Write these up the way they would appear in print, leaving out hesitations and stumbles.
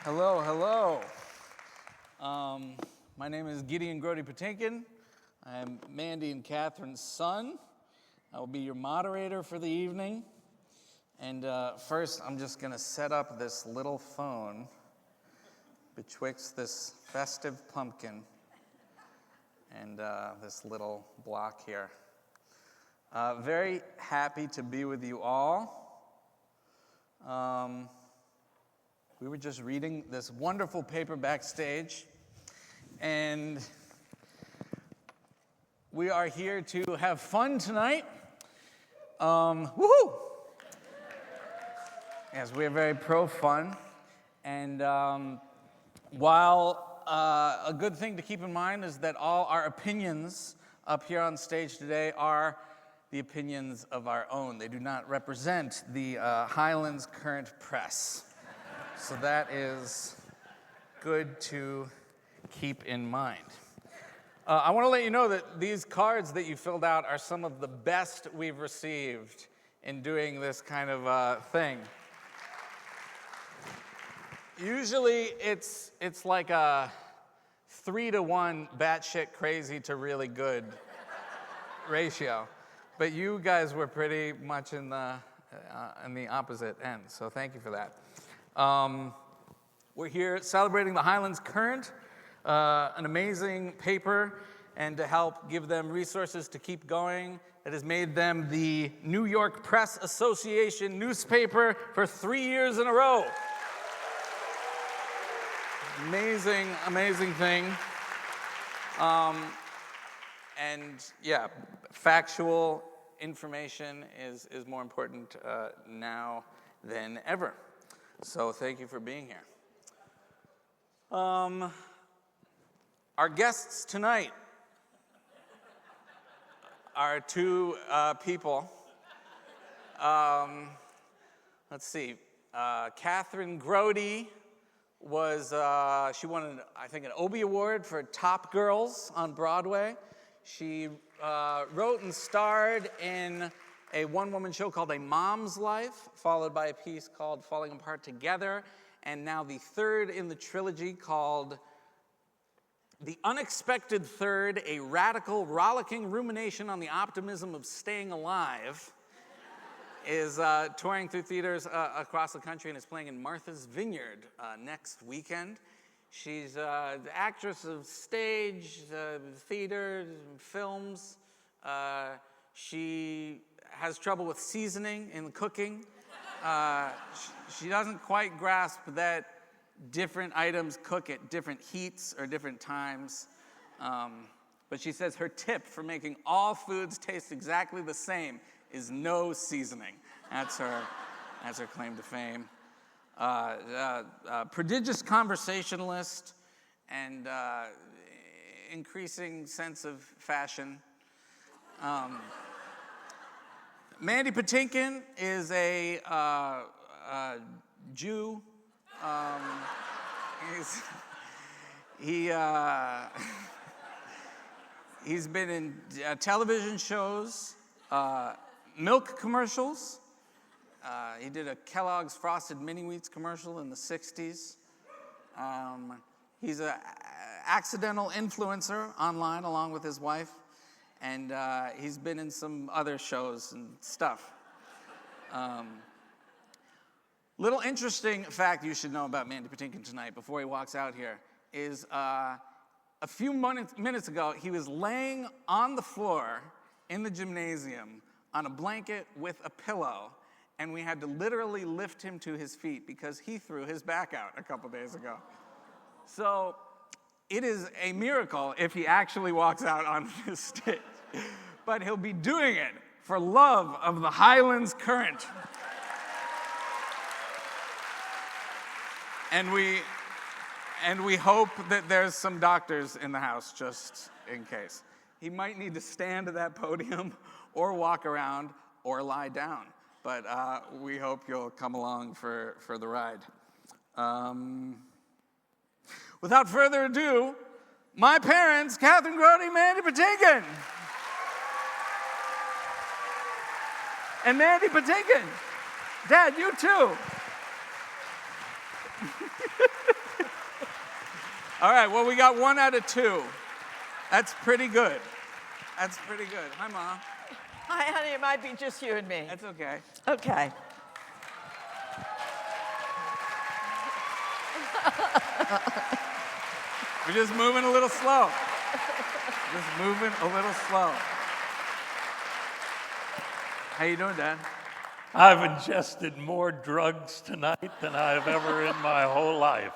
Hello, hello. My name is Grody Patinkin. I am Mandy and Kathryn's son. I will be your moderator for the evening. And first, I'm just going to set up this little phone betwixt this festive pumpkin and this little block here. Very happy to be with you all. We were just reading this wonderful paper backstage, and we are here to have fun tonight. Woohoo! Yes, we are very pro-fun, and while a good thing to keep in mind is that all our opinions up here on stage today are the opinions of our own. They do not represent the Highlands Current Press. So that is good to keep in mind. I want to let you know that these cards that you filled out are some of the best we've received in doing this kind of thing. Usually it's like a 3-to-1 batshit crazy to really good ratio. But you guys were pretty much in the opposite end, so thank you for that. We're here celebrating the Highlands Current, an amazing paper, and to help give them resources to keep going. It has made them the New York Press Association newspaper for 3 years in a row. Amazing, amazing thing. And yeah, factual information is more important now than ever. So thank you for being here. Our guests tonight are two people. Let's see. Kathryn Grody was, she won, I think, an Obie Award for Top Girls on Broadway. She wrote and starred in a one-woman show called A Mom's Life, followed by a piece called Falling Apart Together, and now the third in the trilogy called The Unexpected Third, a radical, rollicking rumination on the optimism of staying alive, is touring through theaters across the country and is playing in Martha's Vineyard next weekend. She's the actress of stage, theater, films. She has trouble with seasoning in cooking. She doesn't quite grasp that different items cook at different heats or different times. But she says her tip for making all foods taste exactly the same is no seasoning. That's her claim to fame. Prodigious conversationalist and increasing sense of fashion. Mandy Patinkin is a Jew. He's been in television shows, milk commercials. He did a Kellogg's Frosted Mini Wheats commercial in the 60s. He's an accidental influencer online along with his wife. And he's been in some other shows and stuff. Little interesting fact you should know about Mandy Patinkin tonight before he walks out here is a few minutes ago, he was laying on the floor in the gymnasium on a blanket with a pillow, and we had to literally lift him to his feet because he threw his back out a couple days ago. So it is a miracle if he actually walks out on this stage. But he'll be doing it for love of the Highlands Current. And we hope that there's some doctors in the house just in case. He might need to stand at that podium or walk around or lie down. But we hope you'll come along for the ride. Without further ado, my parents, Kathryn Grody, Mandy Patinkin. And Mandy Patinkin. Dad, you too. All right, well, we got 1 out of 2. That's pretty good. That's pretty good. Hi, Mom. Hi, honey. It might be just you and me. That's okay. Okay. We're just moving a little slow. Just moving a little slow. How you doing, Dad? I've ingested more drugs tonight than I've ever in my whole life.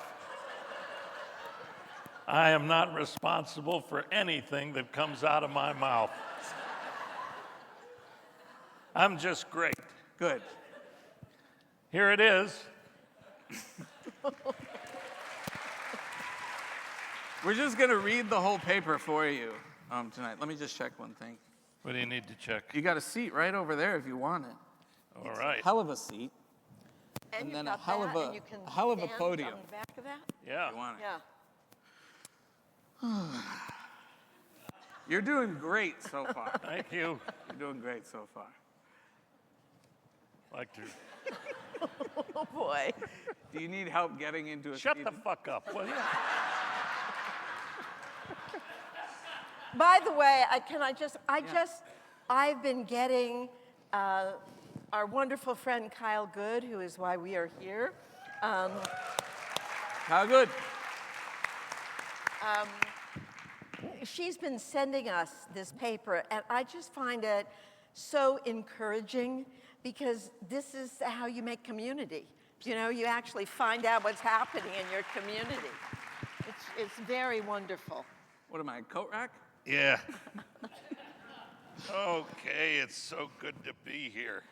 I am not responsible for anything that comes out of my mouth. I'm just great. Good. Here it is. We're just going to read the whole paper for you tonight. Let me just check one thing. What do you need to check? You got a seat right over there if you want it. All right. Hell of a seat. And then you've a got hell of that, a- and you can hell of a stand podium. on the back of that? Yeah. If you want it. Yeah. You're doing great so far. Thank you. You're doing great so far. Like to Oh, boy. Do you need help getting into a shut seat? the fuck up, will you? By the way, I've been getting our wonderful friend Kyle Good, who is why we are here. How good? She's been sending us this paper, and I just find it so encouraging because this is how you make community. You know, you actually find out what's happening in your community. It's very wonderful. What am I, a coat rack? Yeah. Okay, it's so good to be here.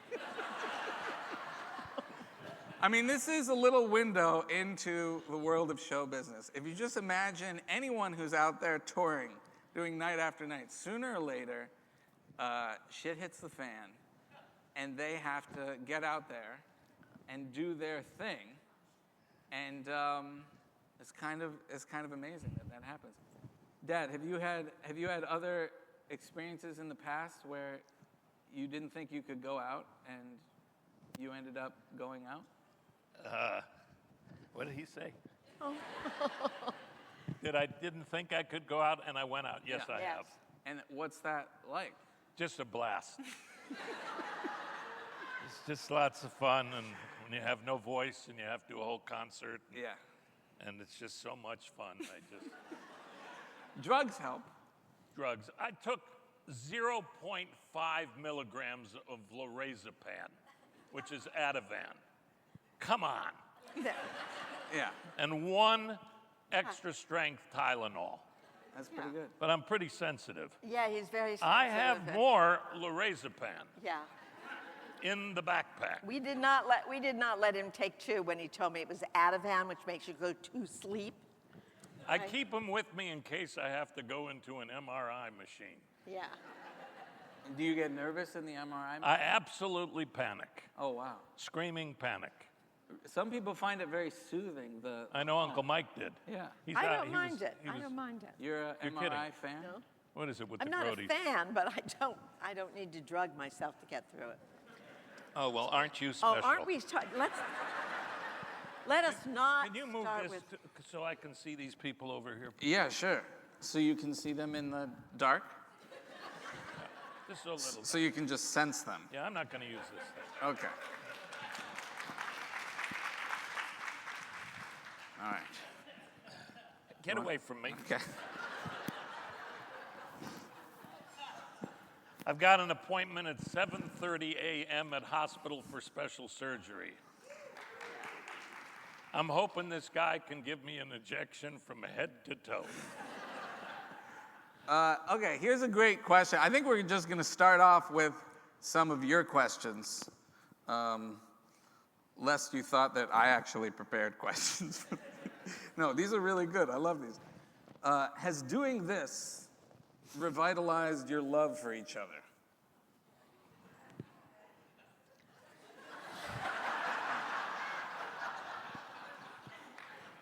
I mean, this is a little window into the world of show business. If you just imagine anyone who's out there touring, doing night after night, sooner or later, shit hits the fan, and they have to get out there and do their thing, and it's kind of amazing that happens. Dad, have you had other experiences in the past where you didn't think you could go out and you ended up going out? What did he say? Oh. That I didn't think I could go out and I went out. Yes, Yeah. I Yes. have. And what's that like? Just a blast. It's just lots of fun, and when you have no voice and you have to do a whole concert, Yeah. and it's just so much fun. Drugs help. Drugs. I took 0.5 milligrams of lorazepam, which is Ativan. Come on. Yeah, And 1 extra strength Tylenol. that's pretty Yeah. good. But I'm pretty sensitive. Yeah, he's very sensitive. I have more lorazepam Yeah. in the backpack. We did not let him take 2 when he told me it was Ativan, which makes you go to sleep. I keep them with me in case I have to go into an MRI machine. Yeah. Do you get nervous in the MRI? I absolutely panic. Oh, wow. Screaming panic. Some people find it very soothing. I know Uncle Mike did. Yeah. I don't mind it. I don't mind it. You're an You're MRI kidding. fan? No. What is it with I'm the not Grody? a fan, but I don't need to drug myself to get through it. Oh, well, aren't you Oh, special? aren't we? Let us not Can you move start this with. so I can see these people over here? Yeah, sure. So you can see them in the dark? Just a little. So you can just sense them? Yeah, I'm not going to use this thing. Okay. All right. Get away from me. Okay. I've got an appointment at 7:30 a.m. at hospital for special surgery. I'm hoping this guy can give me an injection from head to toe. Okay, here's a great question. I think we're just going to start off with some of your questions, lest you thought that I actually prepared questions. No, these are really good. I love these. Has doing this revitalized your love for each other?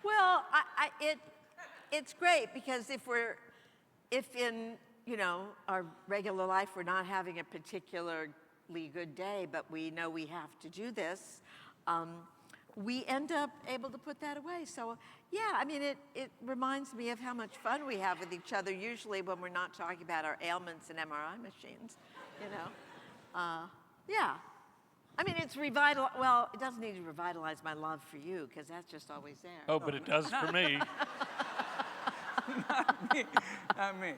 Well, it's great because if in our regular life we're not having a particularly good day, but we know we have to do this, we end up able to put that away. So, yeah, I mean, it reminds me of how much fun we have with each other, usually when we're not talking about our ailments and MRI machines, you know. Yeah. I mean, well, it doesn't need to revitalize my love for you, because that's just always there. Oh, but it does for me. Not me. Not me.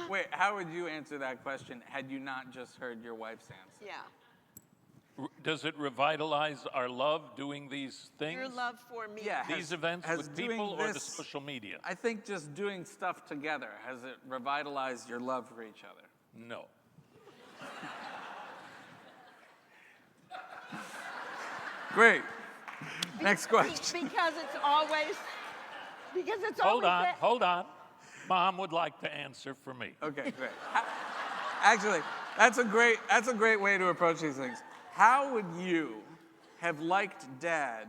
Wait, how would you answer that question had you not just heard your wife's answer? Yeah. Does it revitalize our love doing these things? Your love for me. Yeah. These events with doing people or the this- social media? I think just doing stuff together, has it revitalized your love for each other? No. Great. Next question. Because it's always Hold on. Mom would like to answer for me. Okay, great. Actually, that's a great way to approach these things. How would you have liked Dad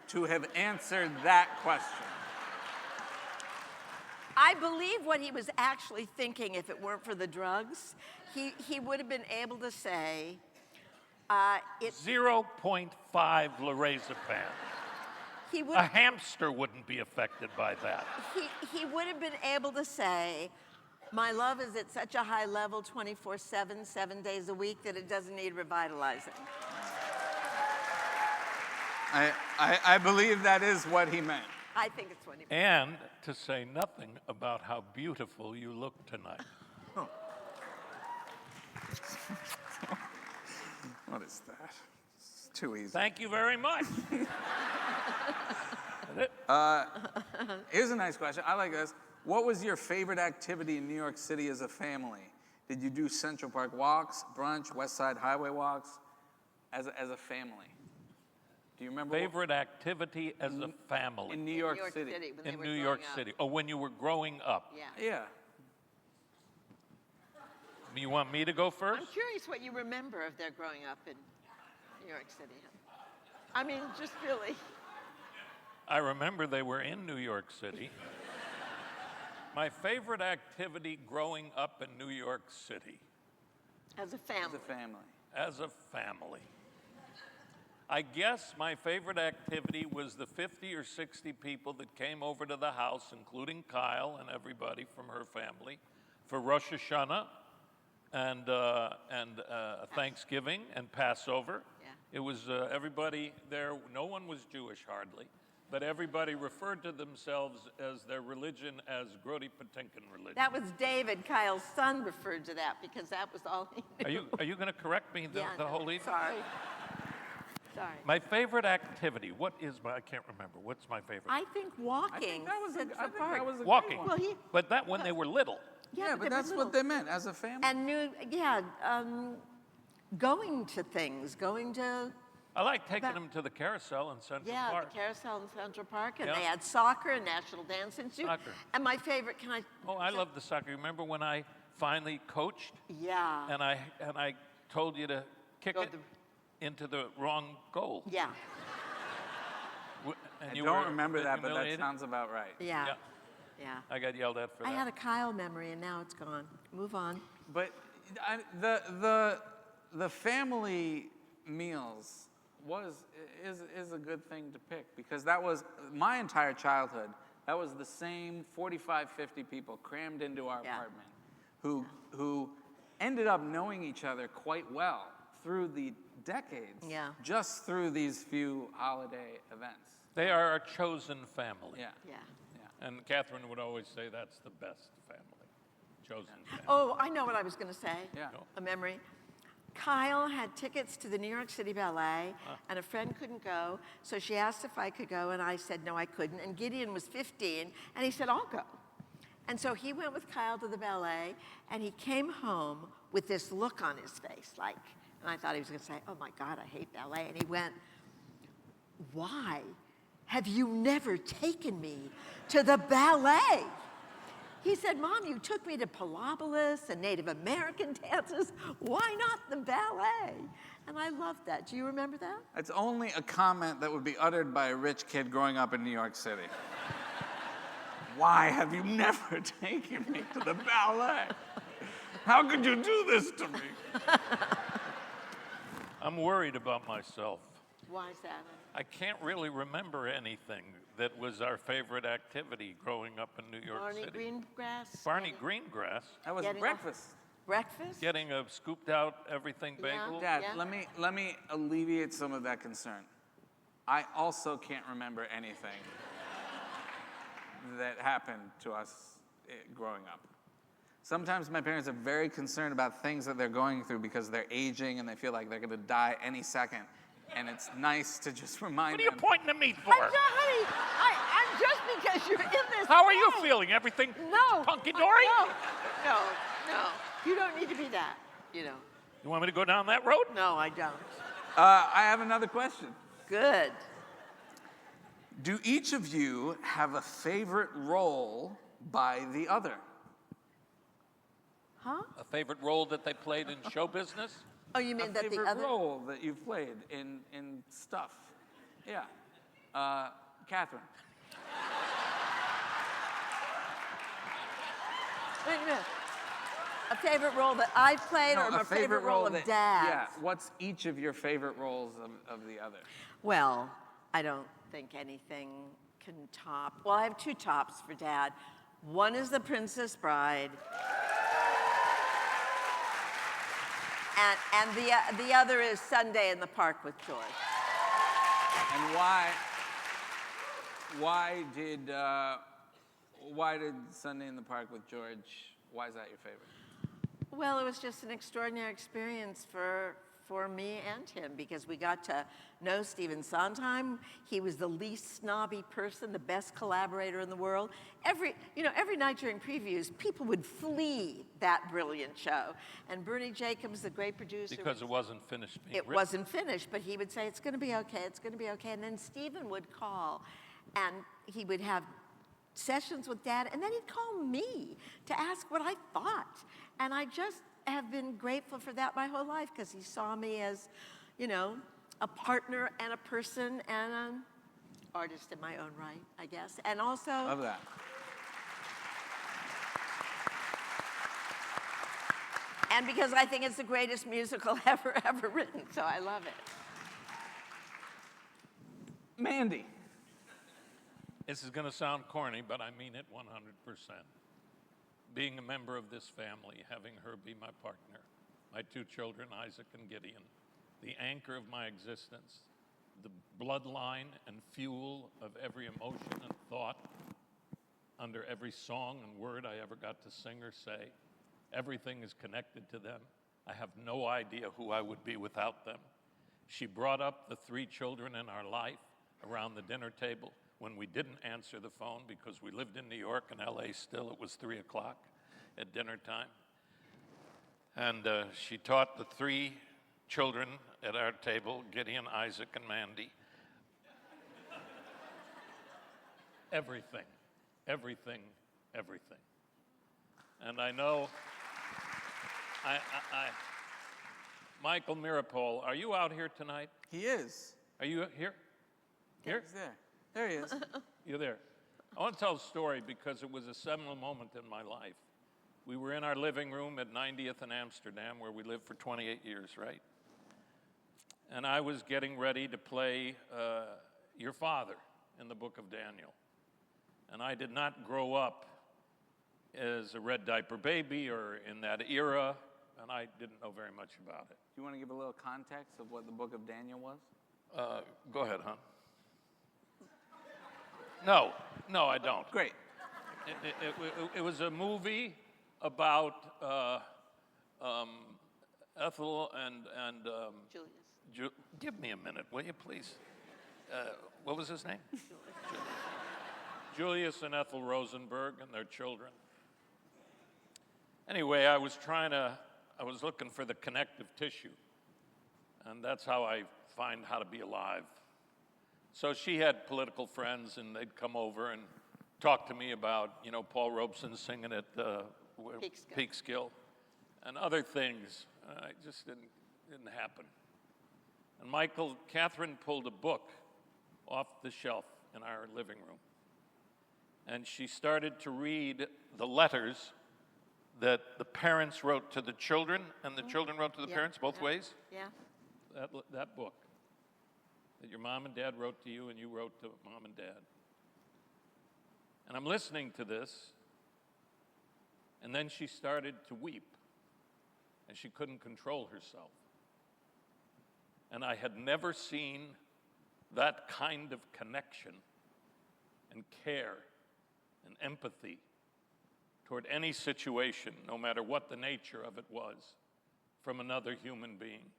to have answered that question? I believe what he was actually thinking, if it weren't for the drugs, he would have been able to say, it's 0.5 lorazepam. he would A hamster wouldn't be affected by that. he would have been able to say, my love is at such a high level 24/7, 7 days a week, that it doesn't need revitalizing. I believe that is what he meant. I think it's what he meant. And to say nothing about how beautiful you look tonight. What is that? It's too easy. Thank you very much. Here's a nice question. I like this. What was your favorite activity in New York City as a family? Did you do Central Park walks, brunch, West Side Highway walks as a family? Do you remember? Favorite activity as a family In New York City. when they in were New growing York up. City? Oh, when you were growing up. Yeah. Yeah. You want me to go first? I'm curious what you remember of their growing up in New York City. I mean, just really. I remember they were in New York City. My favorite activity growing up in New York City As a family. As a family. as a family. I guess my favorite activity was the 50 or 60 people that came over to the house, including Kyle and everybody from her family, for Rosh Hashanah and Thanksgiving and Passover. Yeah. It was everybody there. No one was Jewish hardly, but everybody referred to themselves as their religion as Grody Patinkin religion. That was David, Kyle's son, referred to that because that was all he knew. Are you going to correct me the no, whole evening? Sorry. My favorite activity. What is my? I can't remember. What's my favorite? I think walking. I think that was a Central Park. great Walking. one. Well, he, But that when they were little. Yeah, but they were that's little. what they meant, as a family. And going to things, going to, I like taking them to the carousel in Central Park. the carousel in Central Park, and Yeah. they had soccer and National Dance Institute. Soccer. And my favorite, Oh, I love the soccer. Remember when I finally coached Yeah. and I told you to kick Go it into the wrong goal? Yeah. And I you don't were remember that, but that humiliated? sounds about right. Yeah. Yeah. Yeah. I got yelled at for I that. had a Kyle memory, and now it's gone. Move on. But the family meals is a good thing to pick, because that was my entire childhood. That was the same 45, 50 people crammed into our Yeah. apartment who ended up knowing each other quite well through the decades. Yeah. Just through these few holiday events. They are our chosen family. Yeah. Yeah. And Kathryn would always say that's the best family. Chosen family. Oh, I know what I was going to say. Yeah. No. A memory. Kyle had tickets to the New York City Ballet, and a friend couldn't go, so she asked if I could go, and I said no, I couldn't. And Gideon was 15, and he said, I'll go. And so he went with Kyle to the ballet, and he came home with this look on his face, like, and I thought he was going to say, oh my God, I hate ballet. And he went, why have you never taken me to the ballet? He said, Mom, you took me to Pilobolus and Native American dances. Why not the ballet? And I loved that. Do you remember that? It's only a comment that would be uttered by a rich kid growing up in New York City. Why have you never taken me to the ballet? How could you do this to me? I'm worried about myself. Why is that? I can't really remember anything that was our favorite activity growing up in New York Barney City. Greengrass? Barney Greengrass, That was Getting breakfast. Breakfast? getting a scooped out everything bagel. Dad, Yeah. let me alleviate some of that concern. I also can't remember anything that happened to us growing up. Sometimes my parents are very concerned about things that they're going through because they're aging and they feel like they're going to die any second. And it's nice to just remind What are you them. pointing at me for? Honey, I'm just because you're in this. How are you thing. feeling? Everything No. hunky-dory? No. You don't need to be that, you know. You want me to go down that road? No, I don't. I have another question. Good. Do each of you have a favorite role by the other? Huh? A favorite role that they played in show business? Oh, you mean A that the favorite other? role that you've played in stuff? Yeah. Kathryn. Wait a minute. A favorite role that I've played, or a favorite role of that, Dad's? Yeah. What's each of your favorite roles of the other? Well, I don't think anything can top. Well, I have two tops for Dad. One is The Princess Bride, and the other is Sunday in the Park with George. And why did Sunday in the Park with George? Why is that your favorite? Well, it was just an extraordinary experience for me and him because we got to know Stephen Sondheim. He was the least snobby person, the best collaborator in the world. Every night during previews, people would flee that brilliant show. And Bernie Jacobs, the great producer. Because it wasn't finished being It written. wasn't finished, but he would say, it's going to be okay, it's going to be okay. And then Stephen would call, and he would have sessions with Dad, and then he'd call me to ask what I thought. And I just have been grateful for that my whole life because he saw me as, a partner and a person and an artist in my own right, I guess. And also... Love that. And because I think it's the greatest musical ever written, so I love it. Mandy. This is going to sound corny, but I mean it 100%. Being a member of this family, having her be my partner, my two children, Isaac and Gideon, the anchor of my existence, the bloodline and fuel of every emotion and thought under every song and word I ever got to sing or say. Everything is connected to them. I have no idea who I would be without them. She brought up the three children in our life around the dinner table when we didn't answer the phone because we lived in New York and LA still. It was 3 o'clock at dinner time. And she taught the three children at our table, Gideon, Isaac, and Mandy, everything. And I know, Michael Mirapole, are you out here tonight? He is. Are you here? Here? He's there. There he is. You're there. I want to tell a story because it was a seminal moment in my life. We were in our living room at 90th and Amsterdam, where we lived for 28 years, right? And I was getting ready to play your father in the book of Daniel. And I did not grow up as a red diaper baby or in that era, and I didn't know very much about it. Do you want to give a little context of what the book of Daniel was? Go ahead, hon. No, I don't. Great. It was a movie about Ethel and Julius. give me a minute, will you, please? What was his name? Julius and Ethel Rosenberg and their children. Anyway, I was looking for the connective tissue, and that's how I find how to be alive. So she had political friends, and they'd come over and talk to me about, Paul Robeson singing at Peekskill and other things. It just didn't happen. And Kathryn pulled a book off the shelf in our living room, and she started to read the letters that the parents wrote to the children, and the children wrote to the parents both ways. Yeah. That book. that your mom and dad wrote to you and you wrote to mom and dad. And I'm listening to this, and then she started to weep, and she couldn't control herself. And I had never seen that kind of connection and care and empathy toward any situation, no matter what the nature of it was, from another human being.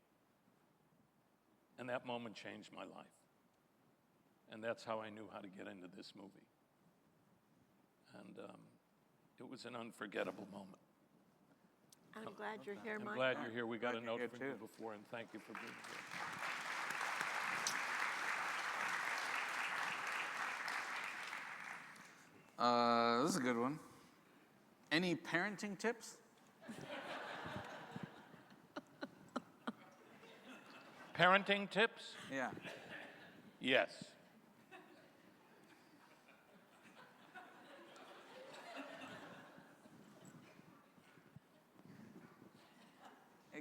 And that moment changed my life. And that's how I knew how to get into this movie. And it was an unforgettable moment. I'm glad you're here, I'm Mike. glad you're here. We got a Glad note you're from here, you too. before, and thank you for being here. This is a good one. Any parenting tips? Parenting tips? Yeah. Yes.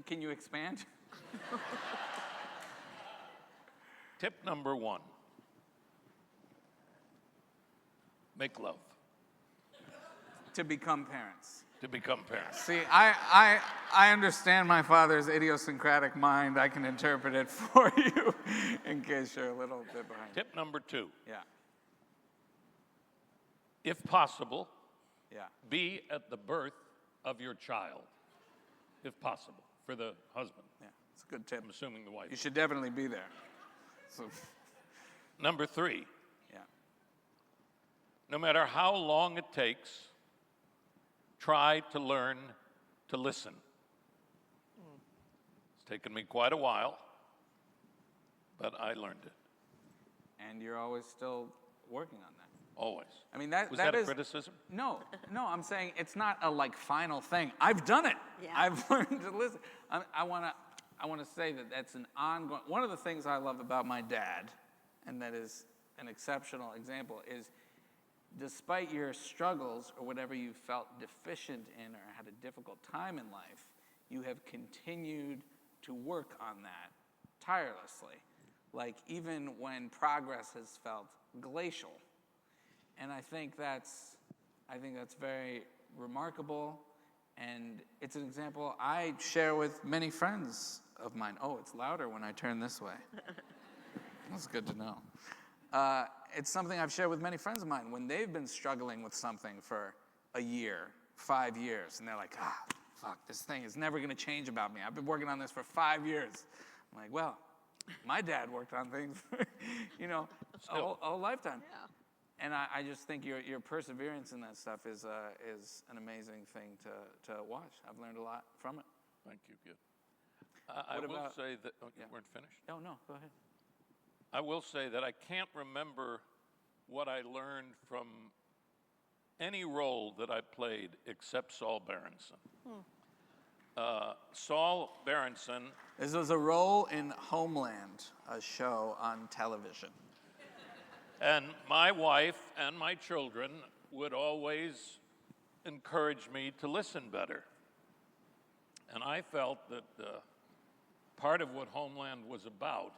Can you expand? Tip number 1. Make love To become parents. to become parents. See, I understand my father's idiosyncratic mind. I can interpret it for you in case you're a little bit behind. Tip number 2. Yeah, If possible, yeah. be at the birth of your child, if possible, for the husband. Yeah, it's a good tip. I'm assuming the wife. You should definitely be there. So, Number 3, yeah. no matter how long it takes, try to learn to listen. It's taken me quite a while, but I learned it, And you're always still working on that. always. I mean, that Was that a is criticism? No, I'm saying it's not a final thing. I've done it. Yeah. I've learned to listen. I want to say that that's an ongoing. One of the things I love about my dad, and that is an exceptional example, is despite your struggles or whatever you felt deficient in or had a difficult time in life, you have continued to work on that tirelessly. Like even when progress has felt glacial. And I think that's very remarkable, and it's an example I share with many friends of mine. Oh, it's louder when I turn this way. That's good to know. It's something I've shared with many friends of mine when they've been struggling with something for a year, 5 years, and they're like, fuck, this thing is never going to change about me. I've been working on this for 5 years. I'm like, well, my dad worked on things for, a whole lifetime. Yeah. And I just think your perseverance in that stuff is an amazing thing to watch. I've learned a lot from it. Thank you, good. I will say that, you weren't finished? Oh, no, go ahead. I will say that I can't remember what I learned from any role that I played except Saul Berenson. Saul Berenson. This was a role in Homeland, a show on television. And my wife and my children would always encourage me to listen better. And I felt that part of what Homeland was about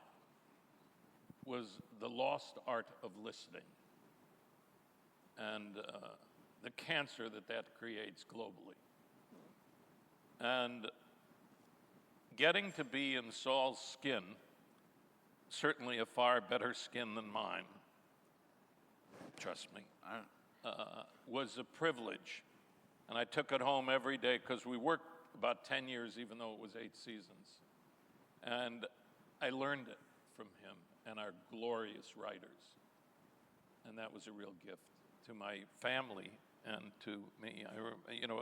was the lost art of listening and the cancer that creates globally. And getting to be in Saul's skin, certainly a far better skin than mine, trust me, was a privilege. And I took it home every day because we worked about 10 years, even though it was 8 seasons. And I learned it from him and our glorious writers. And that was a real gift to my family and to me.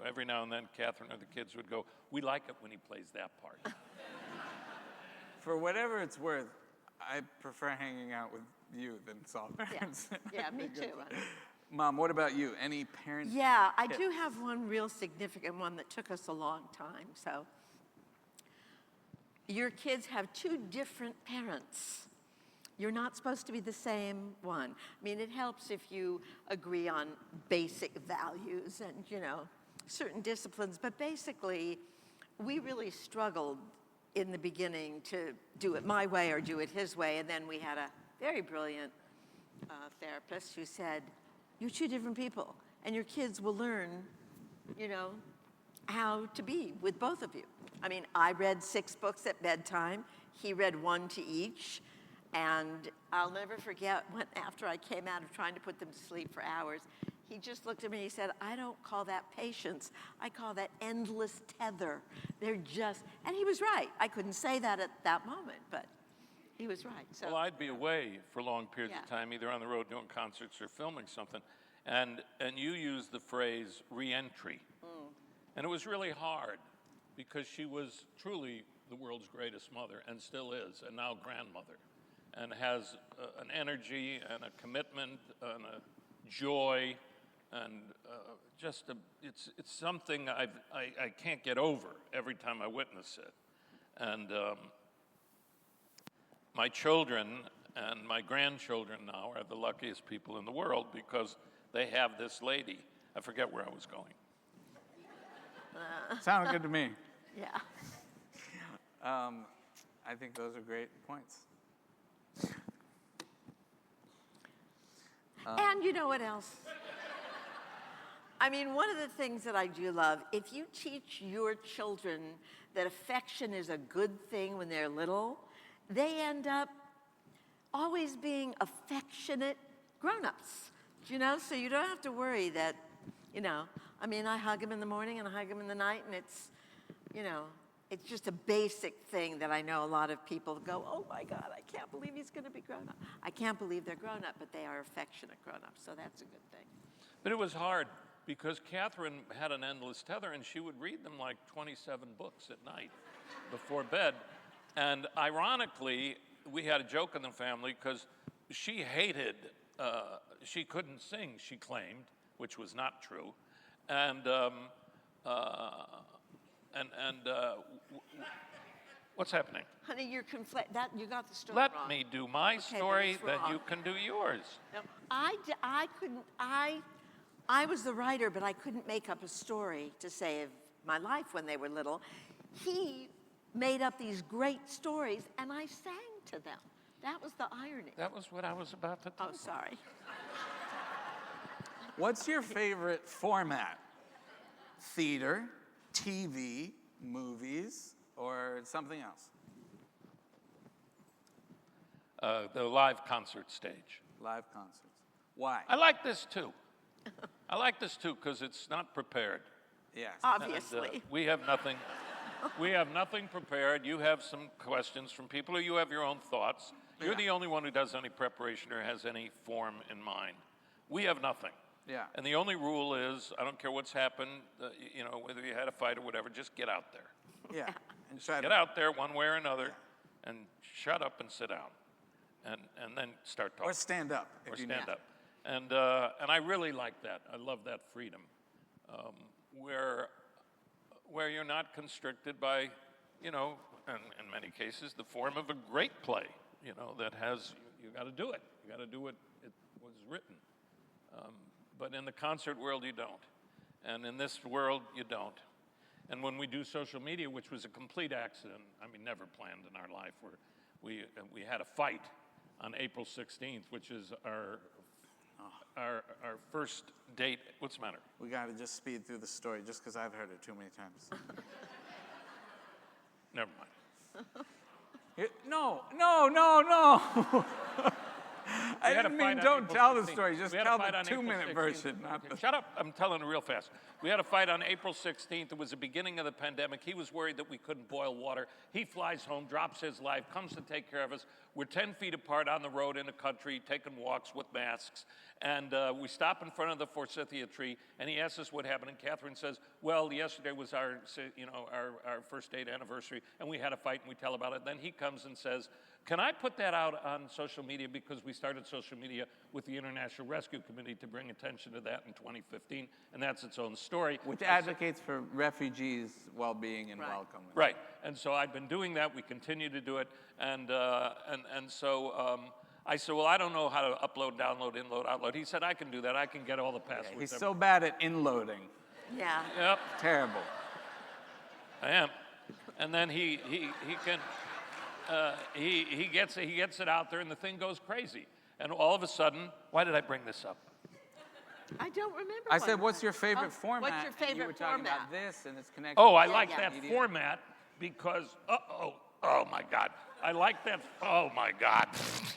Every now and then, Kathryn or the kids would go, we like it when he plays that part. For whatever it's worth, I prefer hanging out with you than Saul Berenson. Yeah, me too. Mom, what about you? Any parent? Yeah, I do have one real significant one that took us a long time. So, your kids have 2 different parents. You're not supposed to be the same one. I mean, it helps if you agree on basic values and, certain disciplines. But basically, we really struggled in the beginning to do it my way or do it his way. And then we had a very brilliant therapist who said, you're two different people, and your kids will learn, you know, how to be with both of you. I mean, I read 6 books at bedtime. He read 1 to each. And I'll never forget when, after I came out of trying to put them to sleep for hours, he just looked at me and he said, I don't call that patience. I call that endless tether. They're just, and he was right. I couldn't say that at that moment, but he was right. So, well, I'd be away for long periods of time, either on the road doing concerts or filming something. And you used the phrase re-entry. And it was really hard because she was truly the world's greatest mother and still is, and now grandmother, and has an energy and a commitment and a joy and it's something I can't get over every time I witness it. And my children and my grandchildren now are the luckiest people in the world because they have this lady. I forget where I was going. Sounded good to me. yeah. I think those are great points. And you know what else? I mean, one of the things that I do love, if you teach your children that affection is a good thing when they're little, they end up always being affectionate grown-ups, you know? So you don't have to worry that, you know, I mean, I hug him in the morning and I hug him in the night, and it's, you know, it's just a basic thing that I know a lot of people go, oh my God, I can't believe he's going to be grown up. I can't believe they're grown up, but they are affectionate grown ups, so that's a good thing. But it was hard because Kathryn had an endless tether and she would read them like 27 books at night before bed. And ironically, we had a joke in the family because she hated, she couldn't sing, she claimed, which was not true. And what's happening? Honey, you're that you got the story Let wrong. me do my Okay, story, but then it's wrong. you can do yours. No, I couldn't, I was the writer, but I couldn't make up a story to save my life when they were little. He made up these great stories, and I sang to them. That was the irony. That was what I was about to tell Oh, sorry. What's your favorite format? Theater, TV, movies, or something else? The live concert stage. Live concerts. Why? I like this too. I like this too because it's not prepared. Yes. Obviously. And, we have nothing. We have nothing prepared. You have some questions from people, or you have your own thoughts. You're the only one who does any preparation or has any form in mind. We have nothing. Yeah. And the only rule is, I don't care what's happened, you know, whether you had a fight or whatever, just get out there. Yeah. And try Get out there one way or another, and shut up and sit down, and then start talking. Or stand up. Or if you stand need. up. And I really like that. I love that freedom, where you're not constricted by, you know, and in many cases, the form of a great play, you know, that has, you got to do it. You got to do what it was written. But in the concert world, you don't. And in this world, you don't. And when we do social media, which was a complete accident, I mean, never planned in our life, where we had a fight on April 16th, which is our first date. What's the matter? We got to just speed through the story just because I've heard it too many times. Never mind. No. I had a didn't fight mean on don't April tell the 16th. story. Just We had a tell fight the on April 2-minute 16th. version, not the... Shut up, I'm telling it real fast. We had a fight on April 16th. It was the beginning of the pandemic. He was worried that we couldn't boil water. He flies home, drops his life, comes to take care of us. We're 10 feet apart on the road in the country, taking walks with masks. And we stop in front of the forsythia tree, and he asks us what happened. And Kathryn says, well, yesterday was our first date anniversary, and we had a fight, and we tell about it. Then he comes and says, can I put that out on social media, because we started social media with the International Rescue Committee to bring attention to that in 2015, and that's its own story. Which advocates for refugees' well-being and welcome. Right, and so I've been doing that. We continue to do it, and so I said, well, I don't know how to upload, download, inload, outload. He said, I can do that. I can get all the passwords. He's so bad at inloading. Yeah. Yep, Terrible. I am. and then he gets it out there, and the thing goes crazy. And all of a sudden, why did I bring this up? I don't remember. I said, what's your favorite format? What's your favorite and you were talking format? about this, and it's connected. Oh, I to like social that media. format because, oh my God. I like that, oh my God.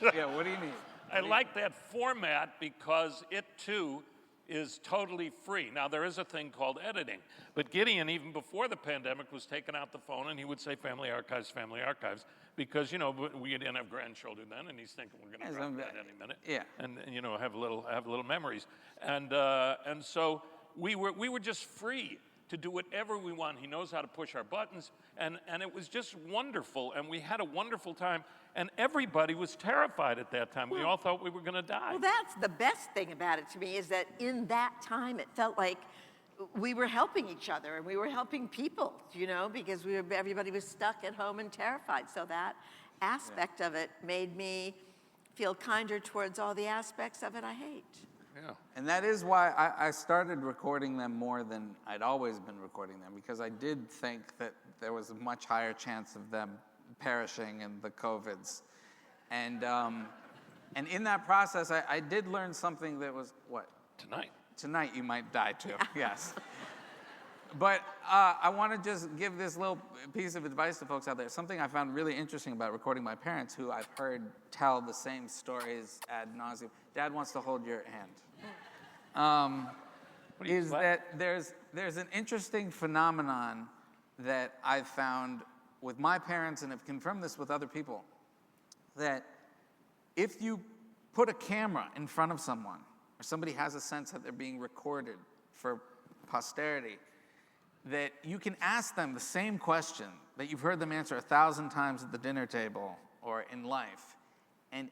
Yeah, what do you mean? I like that format because it too is totally free. Now, there is a thing called editing, but Gideon, even before the pandemic, was taking out the phone and he would say family archives, because, you know, we didn't have grandchildren then, and he's thinking we're going to drop that any minute. Yeah. And you know, have little memories. And so we were just free to do whatever we want. He knows how to push our buttons, and it was just wonderful, and we had a wonderful time, and everybody was terrified at that time. We all thought we were going to die. Well, that's the best thing about it to me, is that in that time it felt like we were helping each other and we were helping people, you know, because everybody was stuck at home and terrified. So that aspect of it made me feel kinder towards all the aspects of it I hate. Yeah. And that is why I started recording them more than I'd always been recording them, because I did think that there was a much higher chance of them perishing in the COVIDs. And in that process, I did learn something that was, what? Tonight you might die too, yes. But I want to just give this little piece of advice to folks out there. Something I found really interesting about recording my parents, who I've heard tell the same stories ad nauseum. Dad wants to hold your hand. Is that there's an interesting phenomenon that I've found with my parents, and have confirmed this with other people, that if you put a camera in front of someone, or somebody has a sense that they're being recorded for posterity, that you can ask them the same question that you've heard them answer 1,000 times at the dinner table or in life. And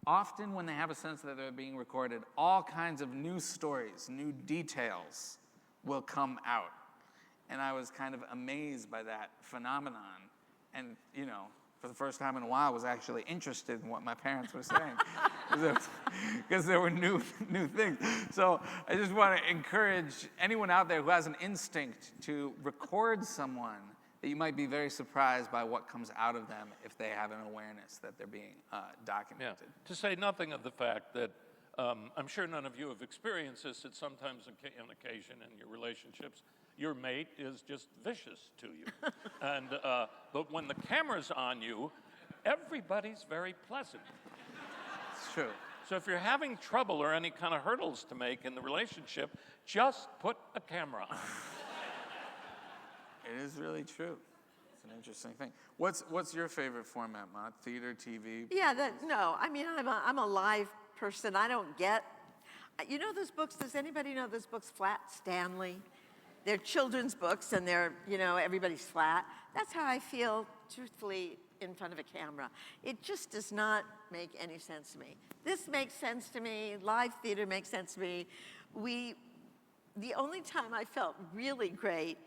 often when they have a sense that they're being recorded, all kinds of new stories, new details will come out. And I was kind of amazed by that phenomenon. And, you know, for the first time in a while, I was actually interested in what my parents were saying, because there were new things. So I just want to encourage anyone out there who has an instinct to record someone, that you might be very surprised by what comes out of them if they have an awareness that they're being documented. Yeah. To say nothing of the fact that I'm sure none of you have experienced this, that sometimes on occasion in your relationships, your mate is just vicious to you. And but when the camera's on you, everybody's very pleasant. It's true. So if you're having trouble or any kind of hurdles to make in the relationship, just put a camera on. It is really true. It's an interesting thing. What's your favorite format, Mott? Theater, TV? Yeah, no, I mean, I'm a live person. I don't get, you know those books, does anybody know those books, Flat Stanley? They're children's books, and they're, you know, everybody's flat. That's how I feel, truthfully, in front of a camera. It just does not make any sense to me. This makes sense to me. Live theater makes sense to me. The only time I felt really great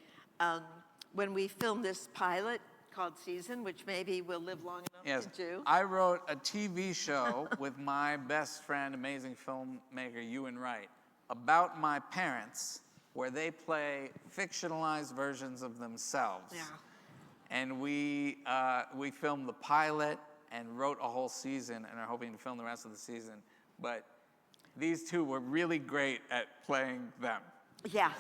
when we filmed this pilot called Season, which maybe we'll live long enough to do. I wrote a TV show with my best friend, amazing filmmaker, Ewan Wright, about my parents, where they play fictionalized versions of themselves. Yeah. And we filmed the pilot and wrote a whole season and are hoping to film the rest of the season. But these two were really great at playing them. Yeah.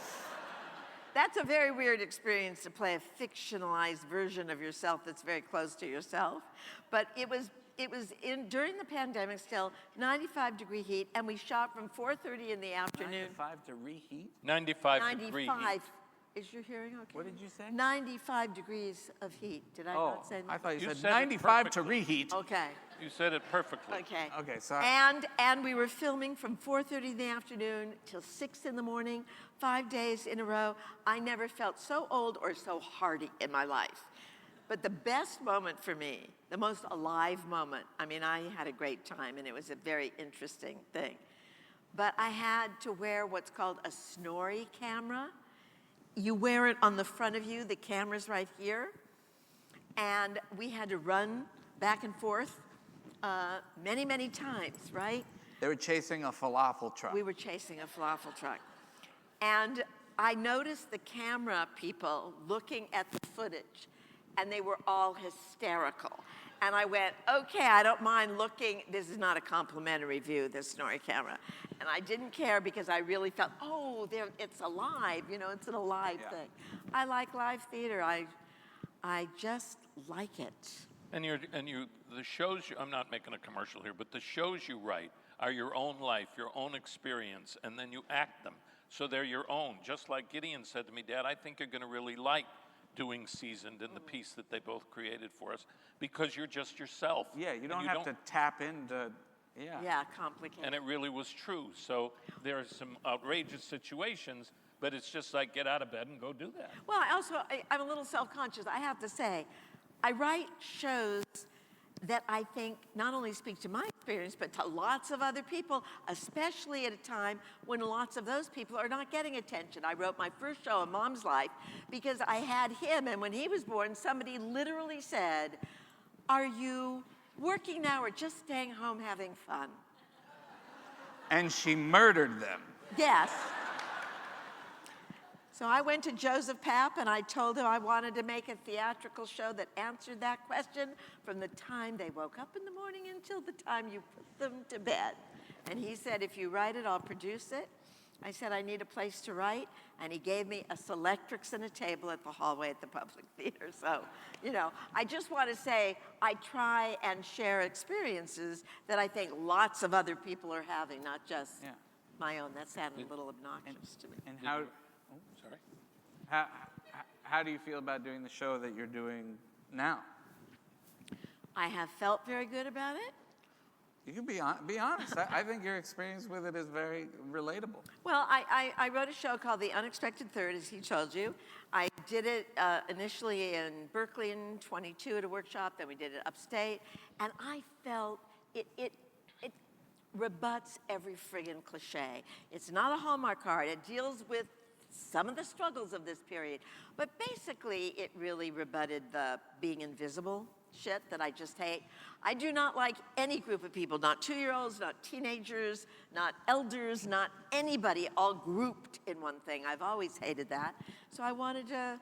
That's a very weird experience, to play a fictionalized version of yourself that's very close to yourself. But it was during the pandemic still, 95-degree heat, and we shot from 4:30 in the afternoon. 95-degree heat? 95-degree heat. 95. Is your hearing okay? What did you say? 95 degrees of heat. Did I not say that? I thought you You said said it 95 to perfectly. reheat. Okay. You said it perfectly. Okay. Okay, sorry. And we were filming from 4:30 in the afternoon till 6 in the morning, 5 days in a row. I never felt so old or so hardy in my life. But the best moment for me, the most alive moment, I mean, I had a great time, and it was a very interesting thing. But I had to wear what's called a snorri camera. You wear it on the front of you, the camera's right here. And we had to run back and forth many, many times, right? They were chasing a falafel truck. We were chasing a falafel truck. And I noticed the camera people looking at the footage and they were all hysterical. And I went, okay, I don't mind looking. This is not a complimentary view, this Snorri camera. And I didn't care because I really felt, oh, it's alive, it's an alive thing. I like live theater. I just like it. And the shows, I'm not making a commercial here, but the shows you write are your own life, your own experience, and then you act them. So they're your own. Just like Gideon said to me, Dad, I think you're going to really like doing Seasoned and the piece that they both created for us, because you're just yourself. Yeah, you don't have to tap into, Yeah, complicated. And it really was true. So there are some outrageous situations, but it's just like, get out of bed and go do that. Well, I'm a little self-conscious. I have to say, I write shows that I think not only speak to my experience, but to lots of other people, especially at a time when lots of those people are not getting attention. I wrote my first show, A Mom's Life, because I had him, and when he was born, somebody literally said, are you working now or just staying home having fun? And she murdered them. Yes. So I went to Joseph Papp and I told him I wanted to make a theatrical show that answered that question from the time they woke up in the morning until the time you put them to bed. And he said, if you write it, I'll produce it. I said, I need a place to write. And he gave me a Selectrix and a table at the hallway at the Public Theater. So, I just want to say I try and share experiences that I think lots of other people are having, not just my own. That sounded a little obnoxious to me. And how... Sorry. How do you feel about doing the show that you're doing now? I have felt very good about it. You can be honest. I think your experience with it is very relatable. Well, I wrote a show called The Unexpected Third, as he told you. I did it initially in Berkeley in 22 at a workshop, then we did it upstate, and I felt it rebuts every friggin' cliche. It's not a Hallmark card. It deals with some of the struggles of this period. But basically, it really rebutted the being invisible shit that I just hate. I do not like any group of people, not 2-year-olds, not teenagers, not elders, not anybody, all grouped in one thing. I've always hated that. So I wanted to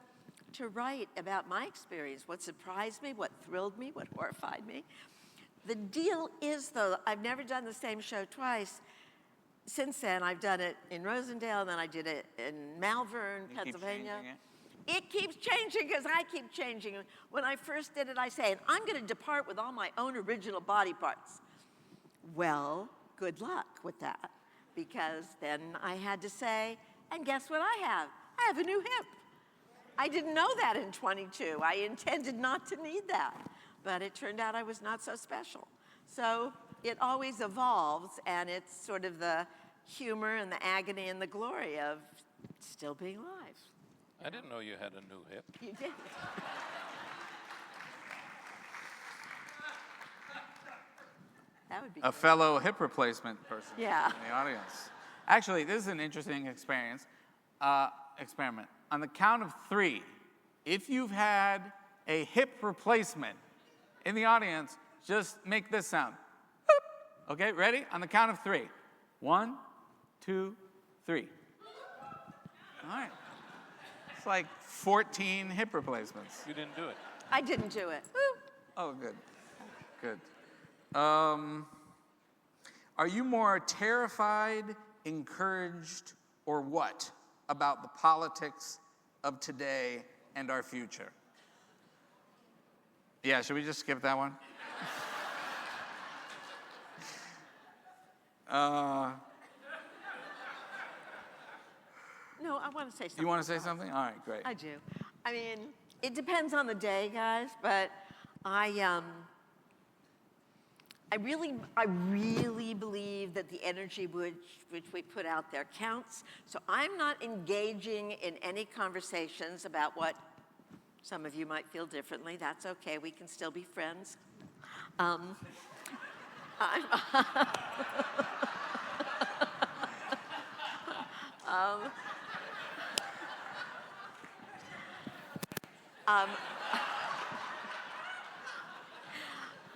write about my experience, what surprised me, what thrilled me, what horrified me. The deal is, though, I've never done the same show twice. Since then, I've done it in Rosendale, then I did it in Malvern, Pennsylvania. It keeps changing because I keep changing. When I first did it, I said, I'm going to depart with all my own original body parts. Well, good luck with that, because then I had to say, and guess what I have? I have a new hip. I didn't know that in 22. I intended not to need that, but it turned out I was not so special. So it always evolves, and it's sort of the humor and the agony and the glory of still being alive. I didn't know you had a new hip. You did. That would be A fellow hip replacement person in the audience. Actually, this is an interesting experiment. On the count of 3, if you've had a hip replacement in the audience, just make this sound. Boop. Okay, ready? On the count of 3. 1, 2, 3. All right. It's like 14 hip replacements. You didn't do it. I didn't do it. Woo. Oh, good. Good. Are you more terrified, encouraged, or what about the politics of today and our future? Yeah, should we just skip that one? No, I want to say something. You want to say something? All right, great. I do. I mean, it depends on the day, guys, but I really believe that the energy which we put out there counts. So I'm not engaging in any conversations about what some of you might feel differently. That's okay. We can still be friends.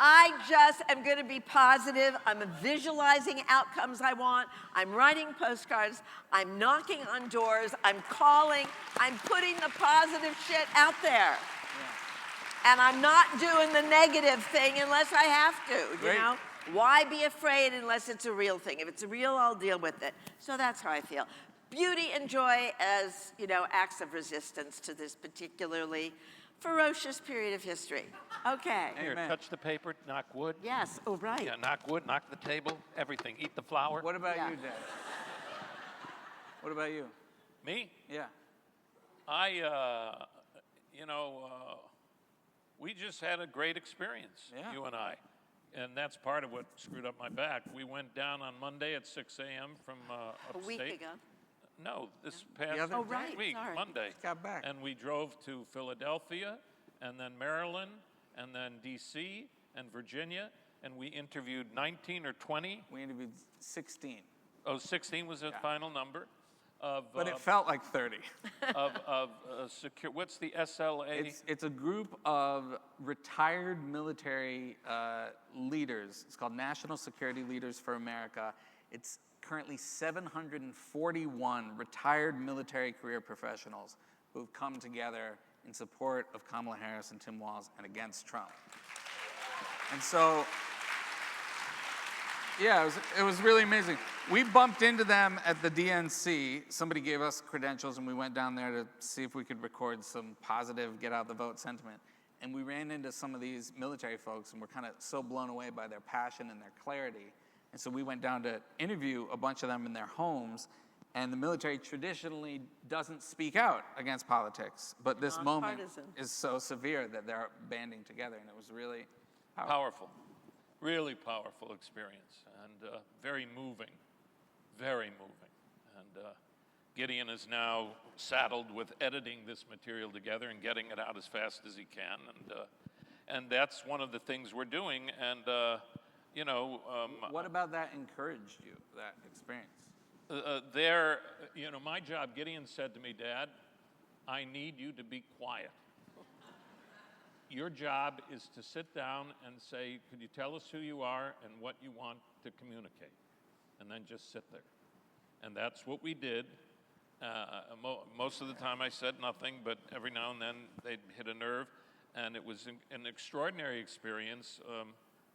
I just am going to be positive. I'm visualizing outcomes I want. I'm writing postcards. I'm knocking on doors. I'm calling. I'm putting the positive shit out there. And I'm not doing the negative thing unless I have to, Great. you know? Why be afraid unless it's a real thing? If it's real, I'll deal with it. So that's how I feel. Beauty and joy as, you know, acts of resistance to this particularly ferocious period of history. Okay. Here, Amen. touch the paper, knock wood. Yes, oh, right. Yeah, knock wood, knock the table, everything. Eat the flour. What about Yeah. you, Dad? What about you? Me? Yeah. We just had a great experience, Yeah. you and I. And that's part of what screwed up my back. We went down on Monday at 6 a.m. from A upstate. week ago. No, this past other Oh, right, week, sorry. Monday. Got back. And we drove to Philadelphia, and then Maryland, and then D.C., and Virginia, and we interviewed 19 or 20. We interviewed 16. Oh, 16 was the final number of But it felt like 30. secure. What's the SLA? It's a group of retired military leaders. It's called National Security Leaders for America. It's currently 741 retired military career professionals who've come together in support of Kamala Harris and Tim Walz and against Trump. And so, yeah, it was really amazing. We bumped into them at the DNC. Somebody gave us credentials, and we went down there to see if we could record some positive get out the vote sentiment. And we ran into some of these military folks, and we're kind of so blown away by their passion and their clarity. And so we went down to interview a bunch of them in their homes. And the military traditionally doesn't speak out against politics, but this moment is so severe that they're banding together, and it was really Powerful. Really powerful experience, and very moving. Very moving. And Gideon is now saddled with editing this material together and getting it out as fast as he can. And that's one of the things we're doing. And, What about that encouraged you, that experience? my job, Gideon said to me, Dad, I need you to be quiet. Your job is to sit down and say, could you tell us who you are and what you want to communicate? And then just sit there. And that's what we did. Most of the time I said nothing, but every now and then they'd hit a nerve. And it was an extraordinary experience